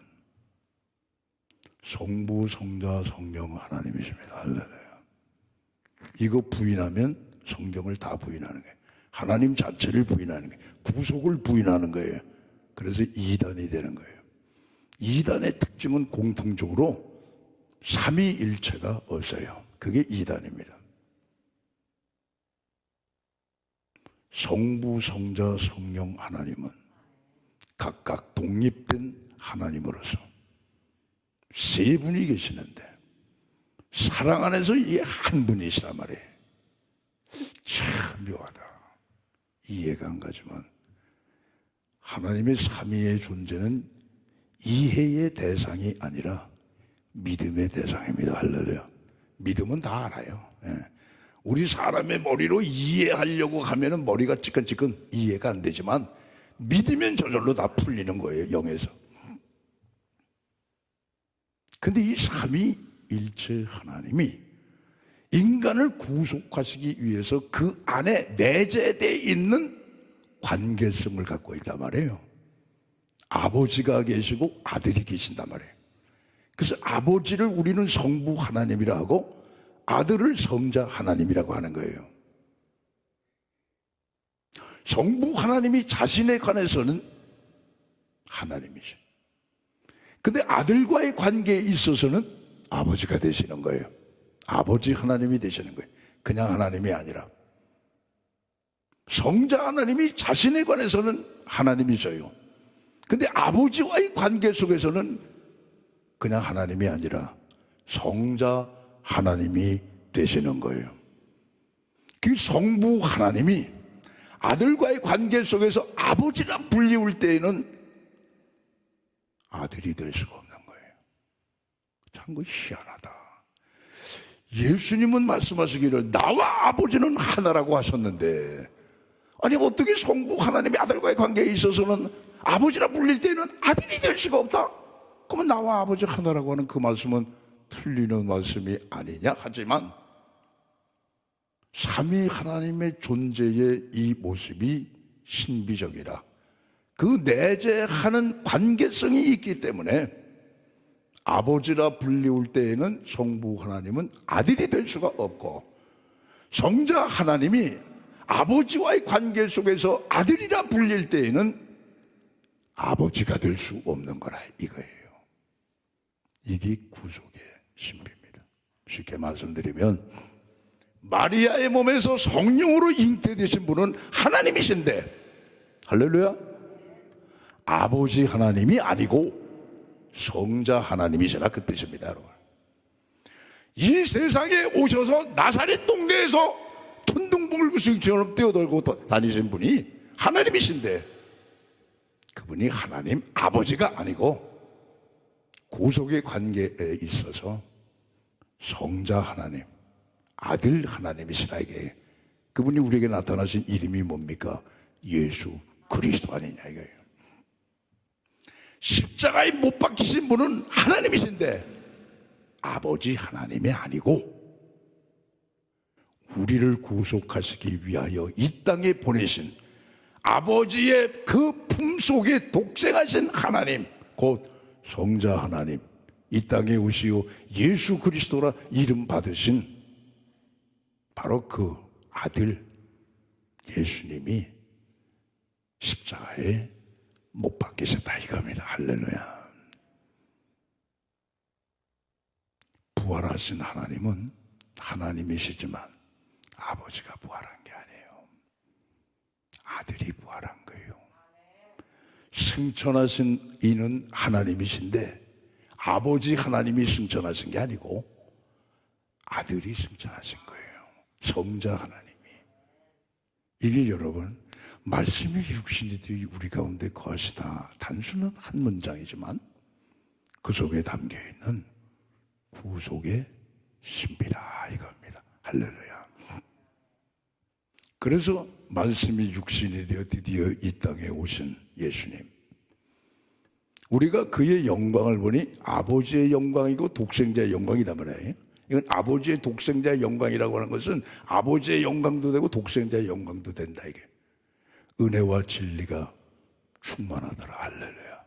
성부, 성자, 성령 하나님이십니다. 할렐루야. 이거 부인하면 성경을 다 부인하는 거예요. 하나님 자체를 부인하는 거예요. 구속을 부인하는 거예요. 그래서 이단이 되는 거예요. 이단의 특징은 공통적으로 삼위일체가 없어요. 그게 이단입니다. 성부, 성자, 성령 하나님은 각각 독립된 하나님으로서 세 분이 계시는데 사랑 안에서 이 한 분이시란 말이에요. 참 묘하다. 이해가 안 가지만 하나님의 삼위의 존재는 이해의 대상이 아니라 믿음의 대상입니다. 할렐루야. 믿음은 다 알아요. 예. 우리 사람의 머리로 이해하려고 하면은 머리가 찌끈찌끈 이해가 안 되지만 믿으면 저절로 다 풀리는 거예요. 영에서. 근데 이 삼위일체 하나님이 인간을 구속하시기 위해서 그 안에 내재되어 있는 관계성을 갖고 있단 말이에요. 아버지가 계시고 아들이 계신단 말이에요. 그래서 아버지를 우리는 성부 하나님이라 하고 아들을 성자 하나님이라고 하는 거예요. 성부 하나님이 자신에 관해서는 하나님이죠. 근데 아들과의 관계에 있어서는 아버지가 되시는 거예요. 아버지 하나님이 되시는 거예요. 그냥 하나님이 아니라. 성자 하나님이 자신에 관해서는 하나님이셔요. 근데 아버지와의 관계 속에서는 그냥 하나님이 아니라 성자 하나님이 되시는 거예요. 그 성부 하나님이 아들과의 관계 속에서 아버지라 불리울 때에는 아들이 될 수가 없는 거예요. 참 그 희한하다. 예수님은 말씀하시기를 나와 아버지는 하나라고 하셨는데, 아니 어떻게 성부 하나님이 아들과의 관계에 있어서는 아버지라 불릴 때는 아들이 될 수가 없다? 그러면 나와 아버지 하나라고 하는 그 말씀은 틀리는 말씀이 아니냐 하지만, 삼위 하나님의 존재의 이 모습이 신비적이라, 그 내재하는 관계성이 있기 때문에 아버지라 불리울 때에는 성부 하나님은 아들이 될 수가 없고, 성자 하나님이 아버지와의 관계 속에서 아들이라 불릴 때에는 아버지가 될 수 없는 거라 이거예요. 이게 구속의 신비입니다. 쉽게 말씀드리면 마리아의 몸에서 성령으로 잉태되신 분은 하나님이신데, 할렐루야, 아버지 하나님이 아니고 성자 하나님이시라 그 뜻입니다. 여러분, 이 세상에 오셔서 나사렛 동네에서 천둥번개처럼 뛰어들고 다니신 분이 하나님이신데, 그분이 하나님 아버지가 아니고 구속의 관계에 있어서 성자 하나님, 아들 하나님이시라. 이게 그분이 우리에게 나타나신 이름이 뭡니까? 예수 그리스도 아니냐 이거예요. 십자가에 못 박히신 분은 하나님이신데 아버지 하나님이 아니고 우리를 구속하시기 위하여 이 땅에 보내신 아버지의 그 품속에 독생하신 하나님, 곧 성자 하나님, 이 땅에 오시어 예수 그리스도라 이름 받으신 바로 그 아들 예수님이 십자가에 못 박히셨다 이겁니다. 할렐루야. 부활하신 하나님은 하나님이시지만 아버지가 부활한 게 아니에요. 아들이 부활한 거예요. 승천하신 이는 하나님이신데 아버지 하나님이 승천하신 게 아니고 아들이 승천하신 거예요. 성자 하나님이. 이게 여러분 말씀이 육신이 되어 우리 가운데 거하시다. 단순한 한 문장이지만 그 속에 담겨있는 구속의 신비라 이겁니다. 할렐루야. 그래서 말씀이 육신이 되어 드디어 이 땅에 오신 예수님, 우리가 그의 영광을 보니 아버지의 영광이고 독생자의 영광이다 말이에요. 이건 아버지의 독생자의 영광이라고 하는 것은 아버지의 영광도 되고 독생자의 영광도 된다 이게. 은혜와 진리가 충만하더라. 할렐루야.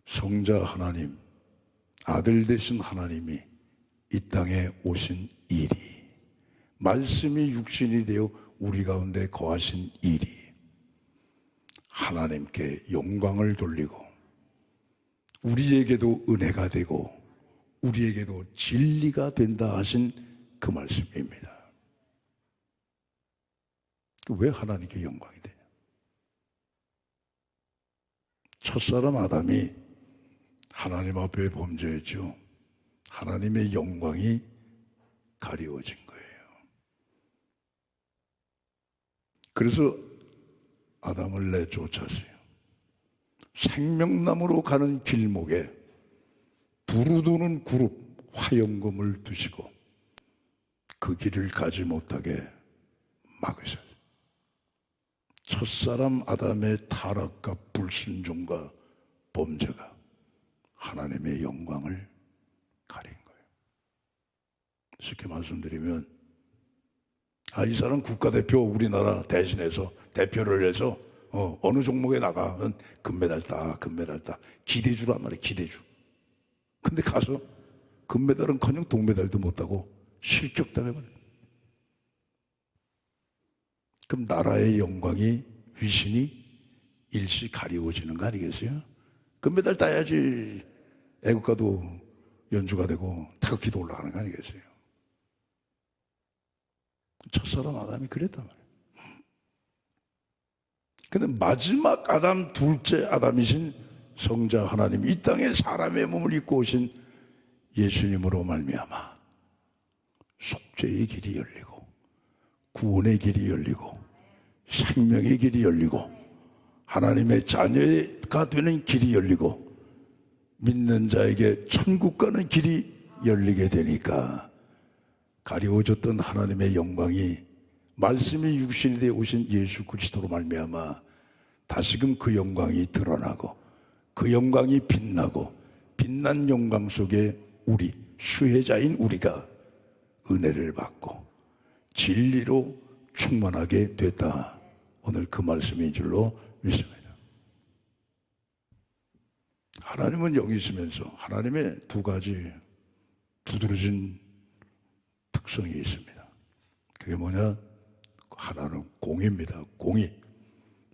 성자 하나님, 아들 되신 하나님이 이 땅에 오신 일이, 말씀이 육신이 되어 우리 가운데 거하신 일이 하나님께 영광을 돌리고 우리에게도 은혜가 되고 우리에게도 진리가 된다 하신 그 말씀입니다. 왜 하나님께 영광이 되냐? 첫사람 아담이 하나님 앞에 범죄했죠. 하나님의 영광이 가리워진 거예요. 그래서 아담을 내쫓았어요. 생명나무로 가는 길목에 두루도는 그룹 화영금을 두시고 그 길을 가지 못하게 막으셨어요. 첫사람 아담의 타락과 불순종과 범죄가 하나님의 영광을 가린 거예요. 쉽게 말씀드리면 이 사람 국가대표 우리나라 대신해서 대표를 해서 어느 종목에 나가 금메달 따 기대주란 말이에요. 기대주. 근데 가서 금메달은커녕 동메달도 못 따고 실격당해버려요. 그럼 나라의 영광이 위신이 일시 가리워지는 거 아니겠어요? 금메달 따야지 애국가도 연주가 되고 태극기도 올라가는 거 아니겠어요? 첫사람 아담이 그랬단 말이에요. 근데 마지막 아담, 둘째 아담이신 성자 하나님, 이 땅에 사람의 몸을 입고 오신 예수님으로 말미암아 속죄의 길이 열리고 구원의 길이 열리고 생명의 길이 열리고 하나님의 자녀가 되는 길이 열리고 믿는 자에게 천국 가는 길이 열리게 되니까 가리워졌던 하나님의 영광이 말씀이 육신이 되어 오신 예수 그리스도로 말미암아 다시금 그 영광이 드러나고 그 영광이 빛나고 빛난 영광 속에 우리 수혜자인 우리가 은혜를 받고 진리로 충만하게 됐다. 오늘 그 말씀인 줄로 믿습니다. 하나님은 영이시면서 하나님의 두 가지 두드러진 특성이 있습니다. 그게 뭐냐? 하나는 공의입니다. 공의.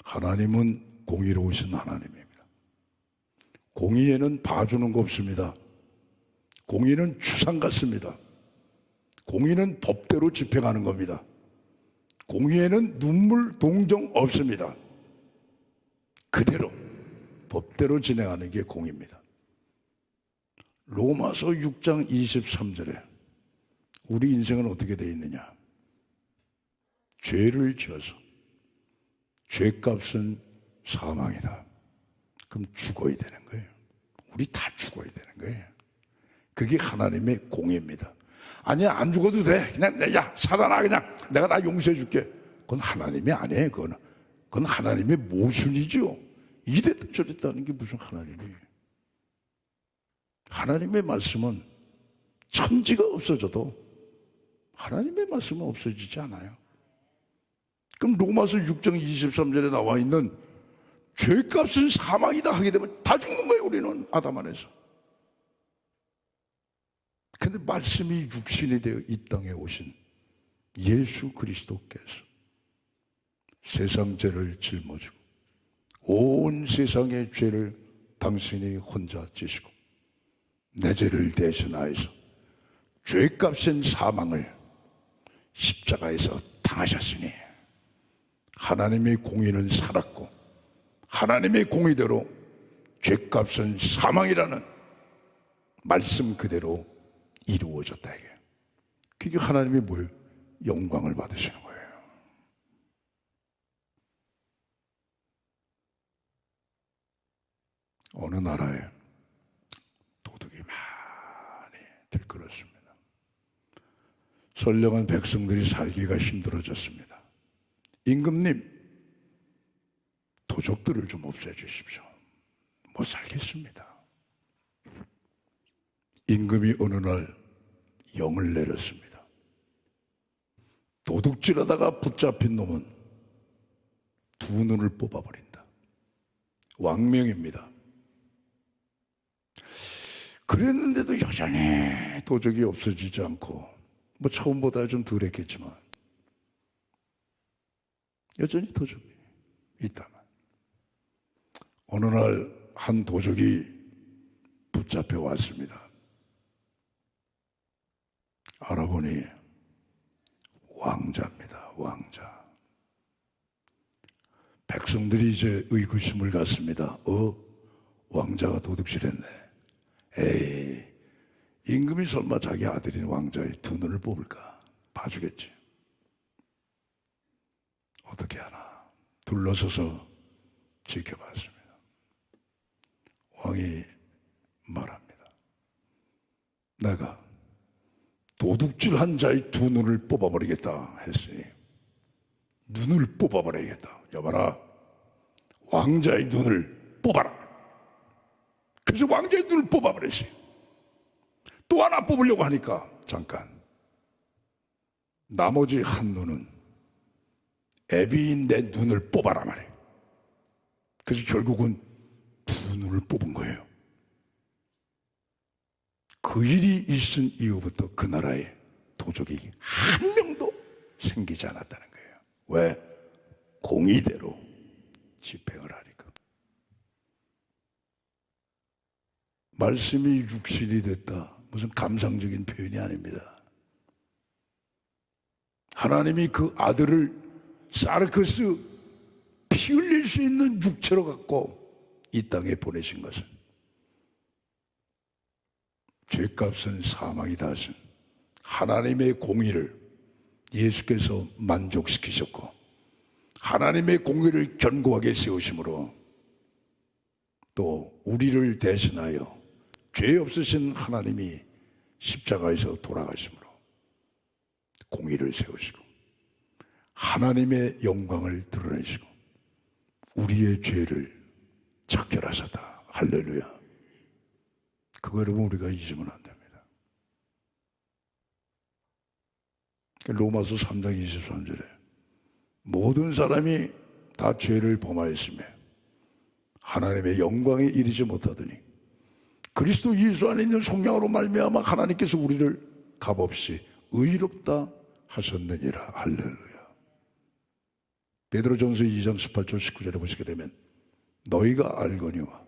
하나님은 공의로우신 하나님입니다. 공의에는 봐주는 거 없습니다. 공의는 추상 같습니다. 공의는 법대로 집행하는 겁니다. 공의에는 눈물 동정 없습니다. 그대로 법대로 진행하는 게 공의입니다. 로마서 6장 23절에 우리 인생은 어떻게 되어 있느냐? 죄를 지어서 죄값은 사망이다. 그럼 죽어야 되는 거예요. 우리 다 죽어야 되는 거예요. 그게 하나님의 공의입니다. 아니야, 안 죽어도 돼. 그냥 야 살아나, 그냥 내가 다 용서해 줄게. 그건 하나님이 아니에요. 그건 하나님의 모순이죠. 이랬다 저랬다 하는 게 무슨 하나님이에요. 하나님의 말씀은 천지가 없어져도 하나님의 말씀은 없어지지 않아요. 그럼 로마서 6장 23절에 나와 있는 죄값은 사망이다 하게 되면 다 죽는 거예요. 우리는 아담 안에서. 근데 말씀이 육신이 되어 이 땅에 오신 예수 그리스도께서 세상 죄를 짊어지고 온 세상의 죄를 당신이 혼자 지시고 내 죄를 대신하여서 죄값인 사망을 십자가에서 당하셨으니 하나님의 공의는 살았고 하나님의 공의대로 죄값은 사망이라는 말씀 그대로 이루어졌다 이게. 그게 하나님이 뭐예요? 영광을 받으시는 거예요. 어느 나라에 도둑이 많이 들끓었습니다. 선량한 백성들이 살기가 힘들어졌습니다. 임금님, 도적들을 좀 없애주십시오. 못 살겠습니다. 임금이 어느 날 영을 내렸습니다. 도둑질하다가 붙잡힌 놈은 두 눈을 뽑아버린다. 왕명입니다. 그랬는데도 여전히 도적이 없어지지 않고, 뭐 처음보다 좀 덜했겠지만 여전히 도적이 있다만, 어느 날 한 도적이 붙잡혀 왔습니다. 알아보니 왕자입니다. 왕자. 백성들이 이제 의구심을 갖습니다. 왕자가 도둑질했네. 에이, 임금이 설마 자기 아들인 왕자의 두 눈을 뽑을까? 봐주겠지. 어떻게 하나 둘러서서 지켜봤습니다. 왕이 말합니다. 내가 도둑질한 자의 두 눈을 뽑아버리겠다 했으니 눈을 뽑아버리겠다. 여봐라, 왕자의 눈을 뽑아라. 그래서 왕자의 눈을 뽑아버렸어요. 또 하나 뽑으려고 하니까 잠깐, 나머지 한 눈은 애비인 내 눈을 뽑아라 말이에요. 그래서 결국은 두 눈을 뽑은 거예요. 그 일이 있은 이후부터 그 나라에 도적이 한 명도 생기지 않았다는 거예요. 왜? 공의대로 집행을 하니까. 말씀이 육신이 됐다, 무슨 감상적인 표현이 아닙니다. 하나님이 그 아들을 사르크스 피 흘릴 수 있는 육체로 갖고 이 땅에 보내신 것은 죄값은 사망이다 하신 하나님의 공의를 예수께서 만족시키셨고, 하나님의 공의를 견고하게 세우심으로 또 우리를 대신하여 죄 없으신 하나님이 십자가에서 돌아가심으로 공의를 세우시고 하나님의 영광을 드러내시고 우리의 죄를 척결하셨다. 할렐루야. 그거 여러분 우리가 잊으면 안 됩니다. 로마서 3장 23절에 모든 사람이 다 죄를 범하였으며 하나님의 영광에 이르지 못하더니 그리스도 예수 안에 있는 성령으로 말미암아 하나님께서 우리를 값없이 의롭다 하셨느니라. 할렐루야. 베드로전서 2장 18절 19절에 보시게 되면 너희가 알거니와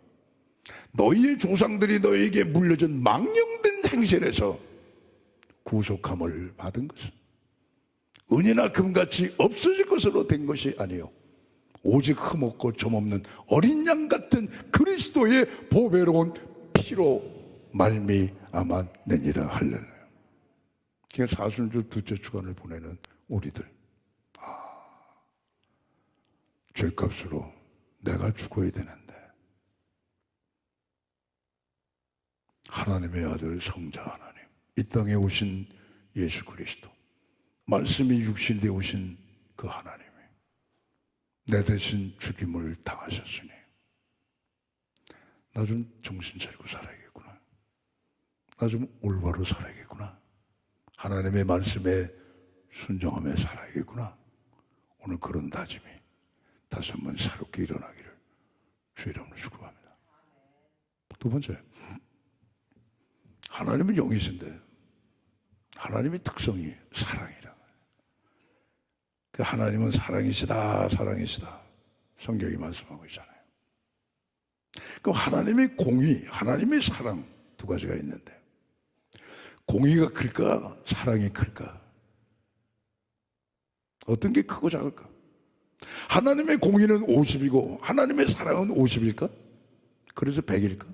너희의 조상들이 너희에게 물려준 망령된 행실에서 구속함을 받은 것은 은이나 금같이 없어질 것으로 된 것이 아니요 오직 흠없고 점없는 어린 양 같은 그리스도의 보배로운 피로 말미암았느니라. 할렐루야. 그러니까 사순절 둘째 주간을 보내는 우리들, 죄값으로 내가 죽어야 되는데 하나님의 아들 성자 하나님, 이 땅에 오신 예수 그리스도, 말씀이 육신되어 오신 그 하나님이 내 대신 죽임을 당하셨으니 나 좀 정신 차리고 살아야겠구나, 나 좀 올바로 살아야겠구나, 하나님의 말씀에 순종하며 살아야겠구나. 오늘 그런 다짐이 다시 한번 새롭게 일어나기를 주 이름으로 축복합니다. 두 번째, 하나님은 영이신데 하나님의 특성이 사랑이라. 그 하나님은 사랑이시다, 사랑이시다 성경이 말씀하고 있잖아요. 그 하나님의 공의, 하나님의 사랑 두 가지가 있는데 공의가 클까, 사랑이 클까? 어떤 게 크고 작을까? 하나님의 공의는 50이고 하나님의 사랑은 50일까? 그래서 100일까?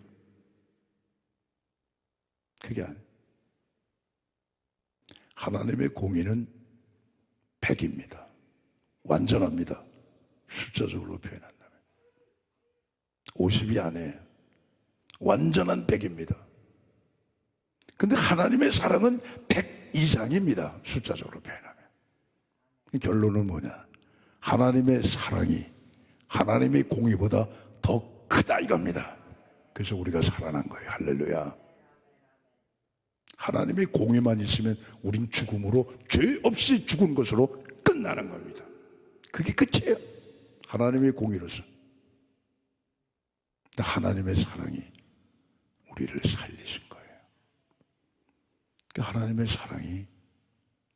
그게 아니에요. 하나님의 공의는 100입니다. 완전합니다. 숫자적으로 표현한다면 50이 아니에요. 완전한 100입니다. 근데 하나님의 사랑은 100 이상입니다. 숫자적으로 표현하면. 결론은 뭐냐? 하나님의 사랑이 하나님의 공의보다 더 크다 이겁니다. 그래서 우리가 살아난 거예요. 할렐루야. 하나님의 공의만 있으면 우린 죽음으로, 죄 없이 죽은 것으로 끝나는 겁니다. 그게 끝이에요. 하나님의 공의로서. 하나님의 사랑이 우리를 살리신 거예요. 하나님의 사랑이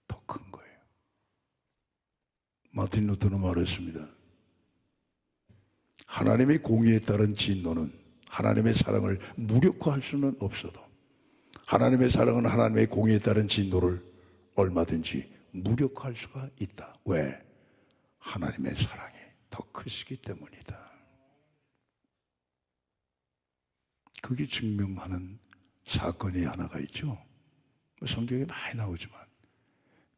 더 큰 거예요. 마틴 루터는 말했습니다. 하나님의 공의에 따른 진노는 하나님의 사랑을 무력화할 수는 없어도 하나님의 사랑은 하나님의 공의에 따른 진노를 얼마든지 무력화할 수가 있다. 왜? 하나님의 사랑이 더 크시기 때문이다. 그게 증명하는 사건이 하나가 있죠. 성경에 많이 나오지만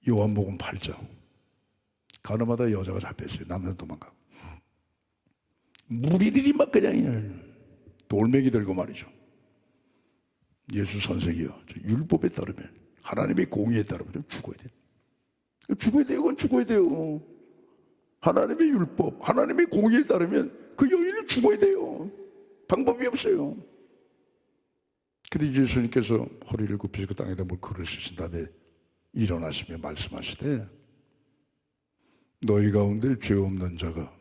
요한복음 8장, 가나마다 여자가 잡혔어요. 남자 도망가고 무리들이 막 그냥 돌멩이 들고 말이죠. 예수 선생이요, 율법에 따르면, 하나님의 공의에 따르면 죽어야 돼. 죽어야 돼요. 그건 죽어야 돼요. 하나님의 율법, 하나님의 공의에 따르면 그 여인은 죽어야 돼요. 방법이 없어요. 근데 예수님께서 허리를 굽히시고 땅에다 물 걸으신 다음에 일어나시며 말씀하시되, 너희 가운데 죄 없는 자가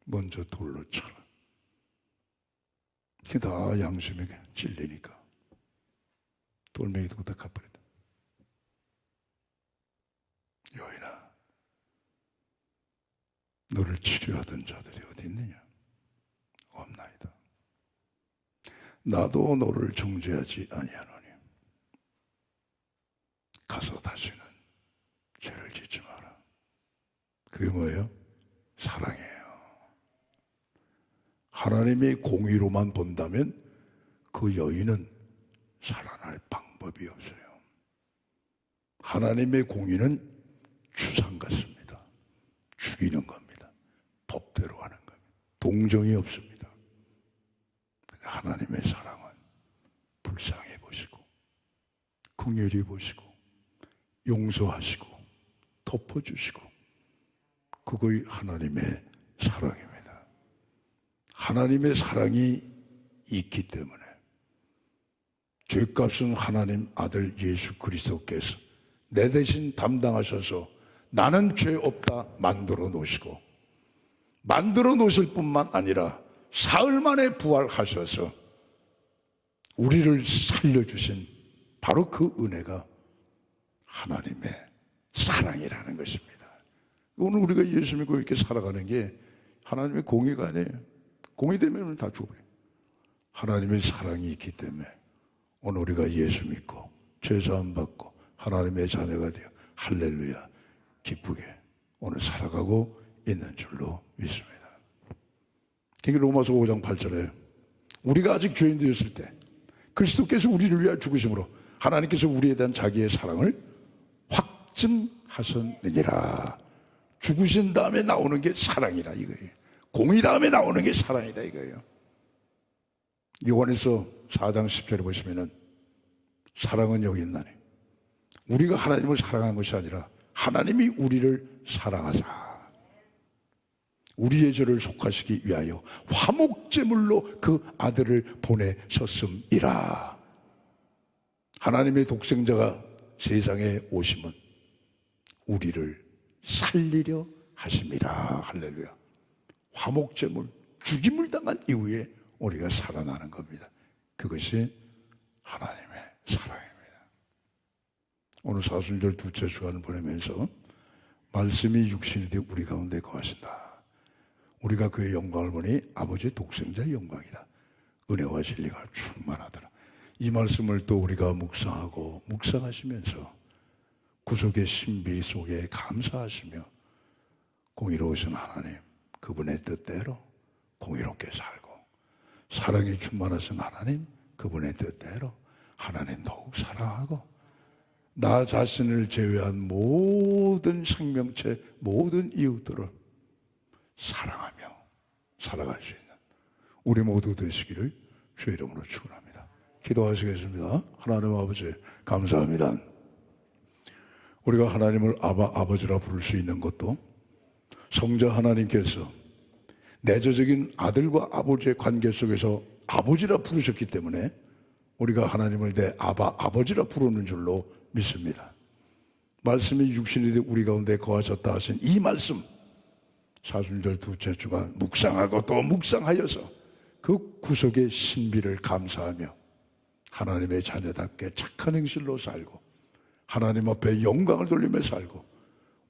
먼저 돌로 쳐라. 그게 다 양심에게 찔리니까 돌멩이 들고 다 가버린다. 여인아, 너를 치료하던 자들이 어디 있느냐? 없나이다. 나도 너를 정죄하지 아니하노니 가서 다시는 죄를 짓지 마라. 그게 뭐예요? 사랑이에요. 하나님의 공의로만 본다면 그 여인은 살아날 방법이 없어요. 하나님의 공의는 추상 같습니다. 죽이는 겁니다. 법대로 하는 겁니다. 동정이 없습니다. 하나님의 사랑은 불쌍히 보시고 긍휼히 보시고 용서하시고 덮어주시고, 그것이 하나님의 사랑입니다. 하나님의 사랑이 있기 때문에 죄값은 하나님 아들 예수 그리스도께서 내 대신 담당하셔서 나는 죄 없다 만들어 놓으시고, 만들어 놓으실 뿐만 아니라 사흘 만에 부활하셔서 우리를 살려주신 바로 그 은혜가 하나님의 사랑이라는 것입니다. 오늘 우리가 예수 믿고 이렇게 살아가는 게 하나님의 공의가 아니에요. 공의되면 다 죽어버려요. 하나님의 사랑이 있기 때문에 오늘 우리가 예수 믿고 죄사함 받고 하나님의 자녀가 되어 할렐루야 기쁘게 오늘 살아가고 있는 줄로 믿습니다. 그게 로마서 5장 8절에 우리가 아직 죄인 되었을 때 그리스도께서 우리를 위하여 죽으심으로 하나님께서 우리에 대한 자기의 사랑을 확증하셨느니라. 죽으신 다음에 나오는 게 사랑이라 이거예요. 공의 다음에 나오는 게 사랑이다 이거예요. 요한에서 4장 10절에 보시면은 사랑은 여기 있나니 우리가 하나님을 사랑한 것이 아니라 하나님이 우리를 사랑하사 우리의 죄를 속하시기 위하여 화목제물로 그 아들을 보내셨음이라. 하나님의 독생자가 세상에 오심은 우리를 살리려 하심이라. 할렐루야. 화목제물, 죽임을 당한 이후에 우리가 살아나는 겁니다. 그것이 하나님의 사랑입니다. 오늘 사순절 둘째 주간을 보내면서 말씀이 육신이 되어 우리 가운데 거하신다. 우리가 그의 영광을 보니 아버지의 독생자의 영광이다. 은혜와 진리가 충만하더라. 이 말씀을 또 우리가 묵상하시면서 구속의 신비 속에 감사하시며 공의로우신 하나님, 그분의 뜻대로 공의롭게 살고, 사랑이 충만하신 하나님, 그분의 뜻대로 하나님 더욱 사랑하고, 나 자신을 제외한 모든 생명체, 모든 이웃들을 사랑하며 살아갈 수 있는 우리 모두 되시기를 주의 이름으로 축원합니다. 기도하시겠습니다. 하나님 아버지, 감사합니다. 우리가 하나님을 아버지라 부를 수 있는 것도 성자 하나님께서 내재적인 아들과 아버지의 관계 속에서 아버지라 부르셨기 때문에 우리가 하나님을 내 아버지라 부르는 줄로 믿습니다. 말씀이 육신이 되어 우리 가운데 거하셨다 하신 이 말씀, 사순절 둘째 주간 묵상하고 또 묵상하여서 그 구속의 신비를 감사하며 하나님의 자녀답게 착한 행실로 살고 하나님 앞에 영광을 돌리며 살고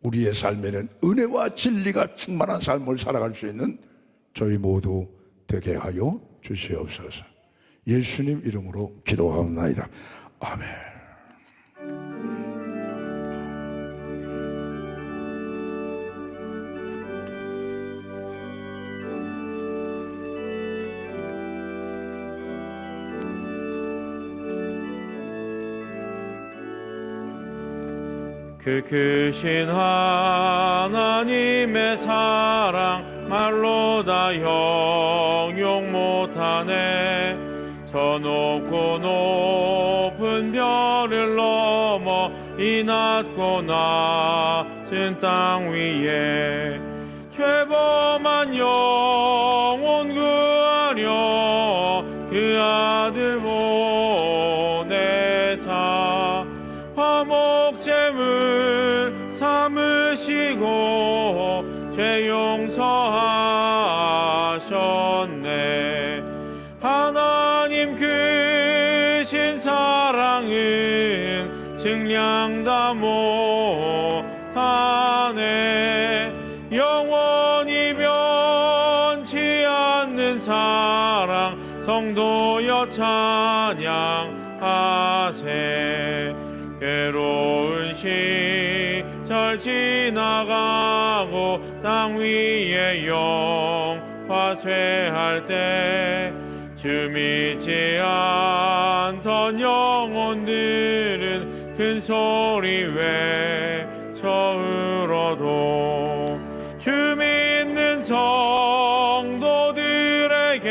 우리의 삶에는 은혜와 진리가 충만한 삶을 살아갈 수 있는 저희 모두 되게 하여 주시옵소서. 예수님 이름으로 기도하옵나이다. 아멘. 그 크신 하나님의 사랑 말로 다 형용 못하네. 저 높고 높은 별을 넘어 이 낮고 낮은 땅 위에 죄범한 영혼 구하려 그 아들 보내사 화목제물 삼으시고 죄 용서하셨네. 하나님 크신 사랑은 증량 다 못하네. 영원히 변치 않는 사랑 성도여 찬양하세. 괴로운 시절 지나가고 땅 위에 영화쇠할 때 주 믿지 않던 영혼들은 큰 소리 외쳐울어도 주 믿는 성도들에게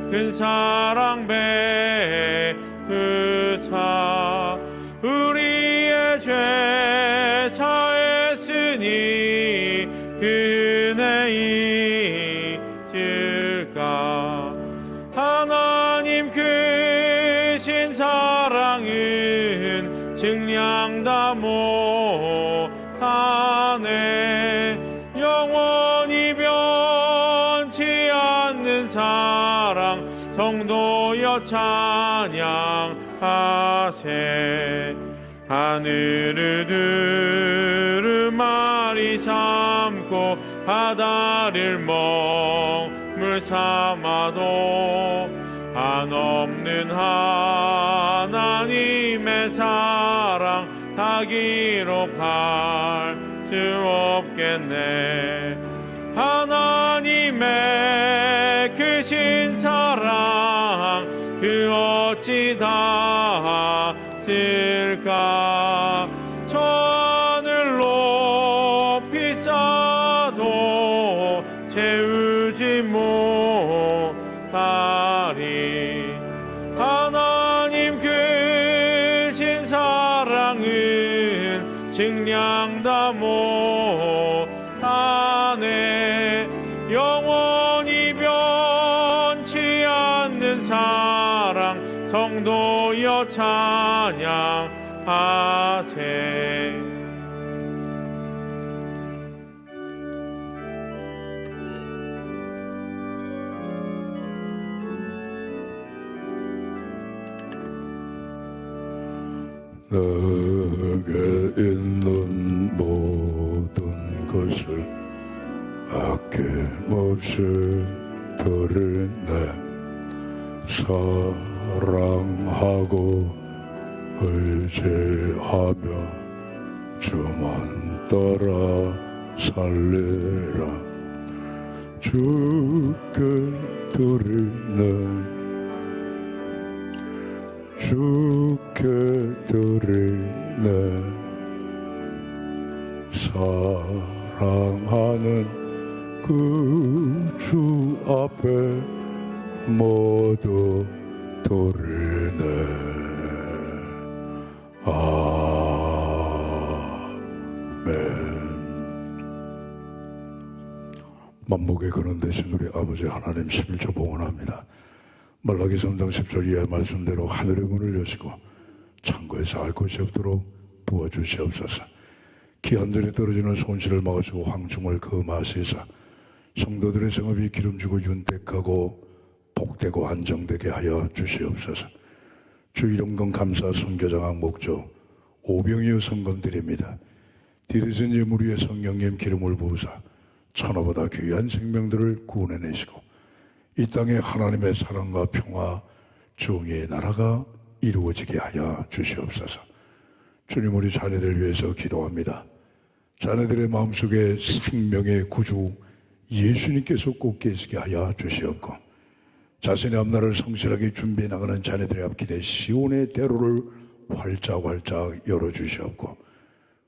큰 사랑 베푸사 우리의 죄 사했으니 그 은혜 잊을까. 하나님 크신 사랑은 증량 다 못하네. 영원히 변치 않는 사랑 성도여 찬양하세. 하늘을 두루마리 삼고 바다를 먹물 삼아도 한없는 하나님의 사랑 다 기록할 수 없겠네. 하나님의 크신 사랑 그 어찌 다 쓸까. 저 하늘 높이 쌓아도 채우지 못하리. 하나님 그 성도여 찬양하세. 내게 있는 모든 것을 아낌없이 드리네. 사랑하고 의지하며 주만 따라 살리라. 주께 드리네. 주께 드리네. 사랑하는 그 주 앞에 모두 드리네. 아멘. 만목에 거는 대신 우리 아버지 하나님 11조 봉헌합니다. 말라기 3장 10절 이하의 말씀대로 하늘의 문을 여시고 창고에서 알 것이 없도록 부어주시옵소서. 기한들이 떨어지는 손실을 막아주고 황충을 금하시사 성도들의 생업이 기름지고 윤택하고 복되고 안정되게 하여 주시옵소서. 주 이름건 감사 선교장학 목조 오병이어 성금드립니다. 디르신 예물 위에 성령님 기름을 부으사 천하보다 귀한 생명들을 구원해내시고 이 땅에 하나님의 사랑과 평화 정의의 나라가 이루어지게 하여 주시옵소서. 주님, 우리 자녀들 위해서 기도합니다. 자녀들의 마음속에 생명의 구주 예수님께서 꼭 계시게 하여 주시옵고 자신의 앞날을 성실하게 준비해 나가는 자녀들의 앞길에 시온의 대로를 활짝활짝 열어주시옵고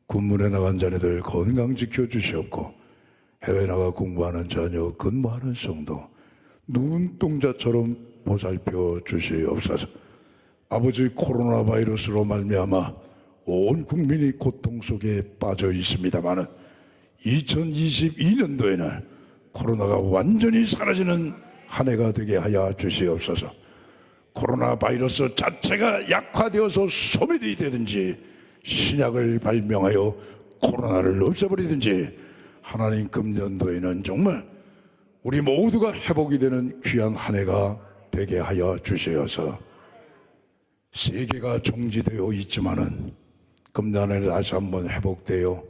군문에 나간 자녀들 건강 지켜주시옵고 해외 나가 공부하는 자녀 근무하는 성도 눈동자처럼 보살펴 주시옵소서. 아버지, 코로나 바이러스로 말미암아 온 국민이 고통 속에 빠져 있습니다마는 2022년도에는 코로나가 완전히 사라지는 한 해가 되게 하여 주시옵소서. 코로나 바이러스 자체가 약화되어서 소멸이 되든지 신약을 발명하여 코로나를 없애버리든지 하나님 금년도에는 정말 우리 모두가 회복이 되는 귀한 한 해가 되게 하여 주시어서 세계가 정지되어 있지만은 금년에 다시 한번 회복되어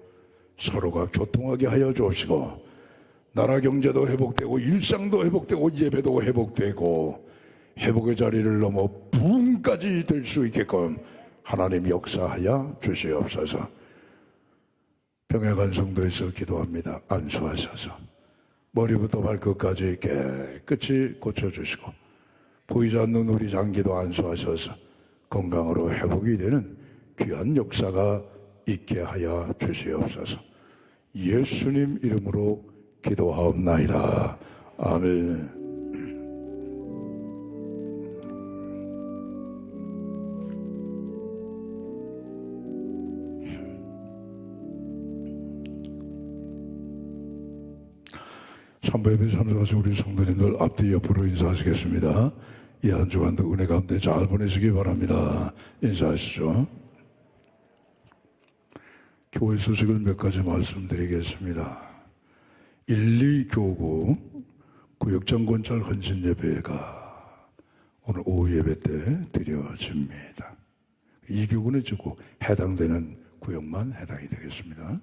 서로가 교통하게 하여 주시고 나라 경제도 회복되고 일상도 회복되고 예배도 회복되고 회복의 자리를 넘어 부흥까지 될 수 있게끔 하나님 역사하여 주시옵소서. 평양한 성도에서 기도합니다. 안수하셔서 머리부터 발끝까지 깨끗이 고쳐주시고 보이지 않는 우리 장기도 안수하셔서 건강으로 회복이 되는 귀한 역사가 있게 하여 주시옵소서. 예수님 이름으로 기도하옵나이다. 아멘. 삼부예배 참석하신 우리 성도님들 앞뒤 옆으로 인사하시겠습니다. 이 한 주간도 은혜 가운데 잘 보내시기 바랍니다. 인사하시죠. 교회 소식을 몇 가지 말씀드리겠습니다. 1, 2교구 구역장권찰 헌신예배가 오늘 오후 예배 때 드려집니다. 2교구는 즉 해당되는 구역만 해당이 되겠습니다.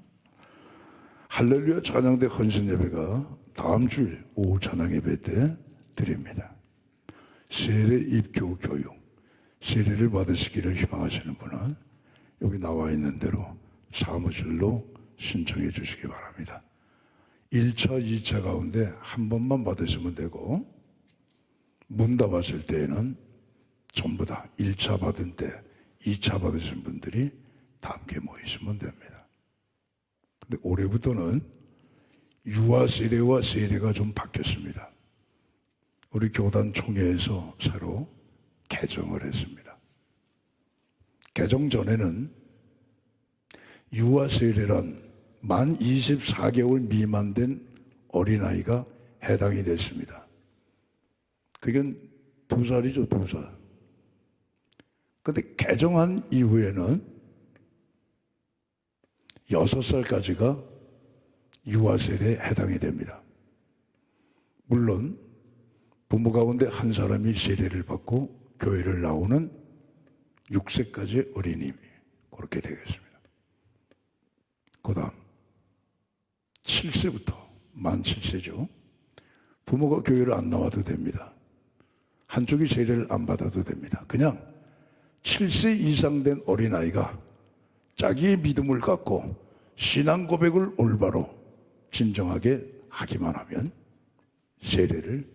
할렐루야 찬양대 헌신예배가 다음 주일 오후 찬양예배 때 드립니다. 세례 입교 교육, 세례를 받으시기를 희망하시는 분은 여기 나와 있는 대로 사무실로 신청해 주시기 바랍니다. 1차, 2차 가운데 한 번만 받으시면 되고 문답하실 때에는 전부 다 1차 받은 때 2차 받으신 분들이 다 함께 모이시면 됩니다. 근데 올해부터는 유아 세례와 세례가 좀 바뀌었습니다. 우리 교단 총회에서 새로 개정을 했습니다. 개정 전에는 유아 세례란 만 24개월 미만 된 어린아이가 해당이 됐습니다. 그게 2살이죠, 2살. 근데 개정한 이후에는 6살까지가 유아세례에 해당이 됩니다. 물론 부모 가운데 한 사람이 세례를 받고 교회를 나오는 6세까지 어린이 그렇게 되겠습니다. 그 다음 7세부터 만 7세죠. 부모가 교회를 안 나와도 됩니다. 한쪽이 세례를 안 받아도 됩니다. 그냥 7세 이상 된 어린아이가 자기의 믿음을 갖고 신앙 고백을 올바로 진정하게 하기만 하면 세례를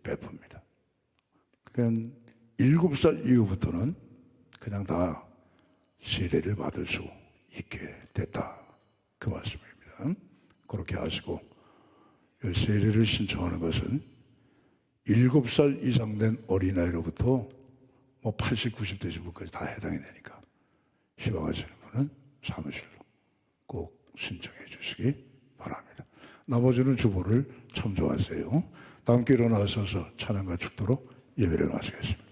베풉니다. 그냥 7살 이후부터는 그냥 다 세례를 받을 수 있게 됐다. 그 말씀입니다. 그렇게 하시고 세례를 신청하는 것은 7살 이상 된 어린아이로부터 80, 90 되신 분까지 다 해당이 되니까 희망하시는 분은 사무실로 꼭 신청해 주시기 바랍니다. 나머지는 주보를 참조하세요. 다 함께 일어나셔서 찬양과 축도로 예배를 마치겠습니다.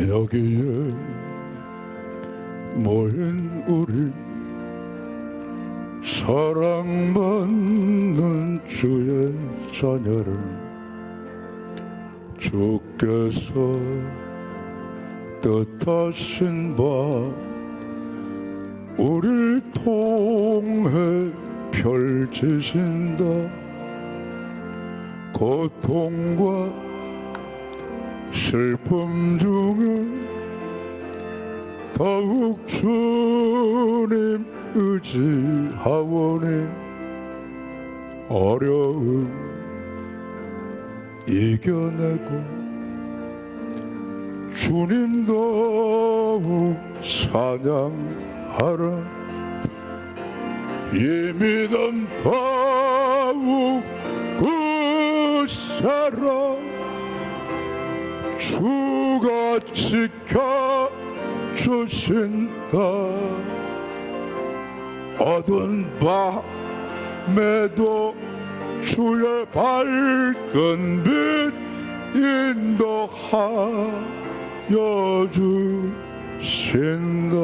여기에 모인 우리 사랑받는 주의 자녀를 주께서 뜻하신 바 우리를 통해 펼치신다. 고통과 슬픔 중에 더욱 주님 의지하오니 어려움 이겨내고 주님 더욱 찬양하라. 이 믿음 더욱 굳세라. 주가 지켜주신다. 어두운 밤에도 주의 밝은 빛 인도하여 주신다.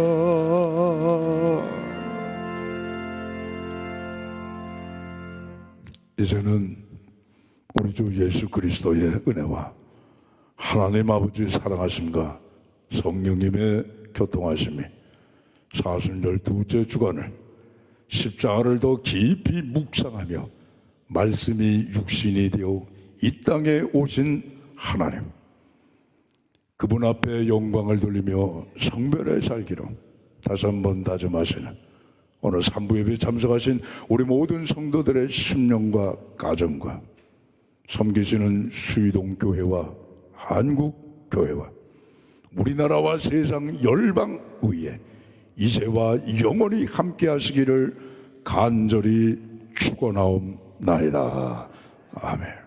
이제는 우리 주 예수 그리스도의 은혜와 하나님 아버지의 사랑하심과 성령님의 교통하심이 42째 주간을 십자가를 더 깊이 묵상하며 말씀이 육신이 되어 이 땅에 오신 하나님, 그분 앞에 영광을 돌리며 성별에 살기로 다시 한번 다짐하시는 오늘 3부 예배 참석하신 우리 모든 성도들의 심령과 가정과 섬기시는 수의동 교회와 한국 교회와 우리나라와 세상 열방 위에 이제와 영원히 함께 하시기를 간절히 축원하옵나이다. 아멘.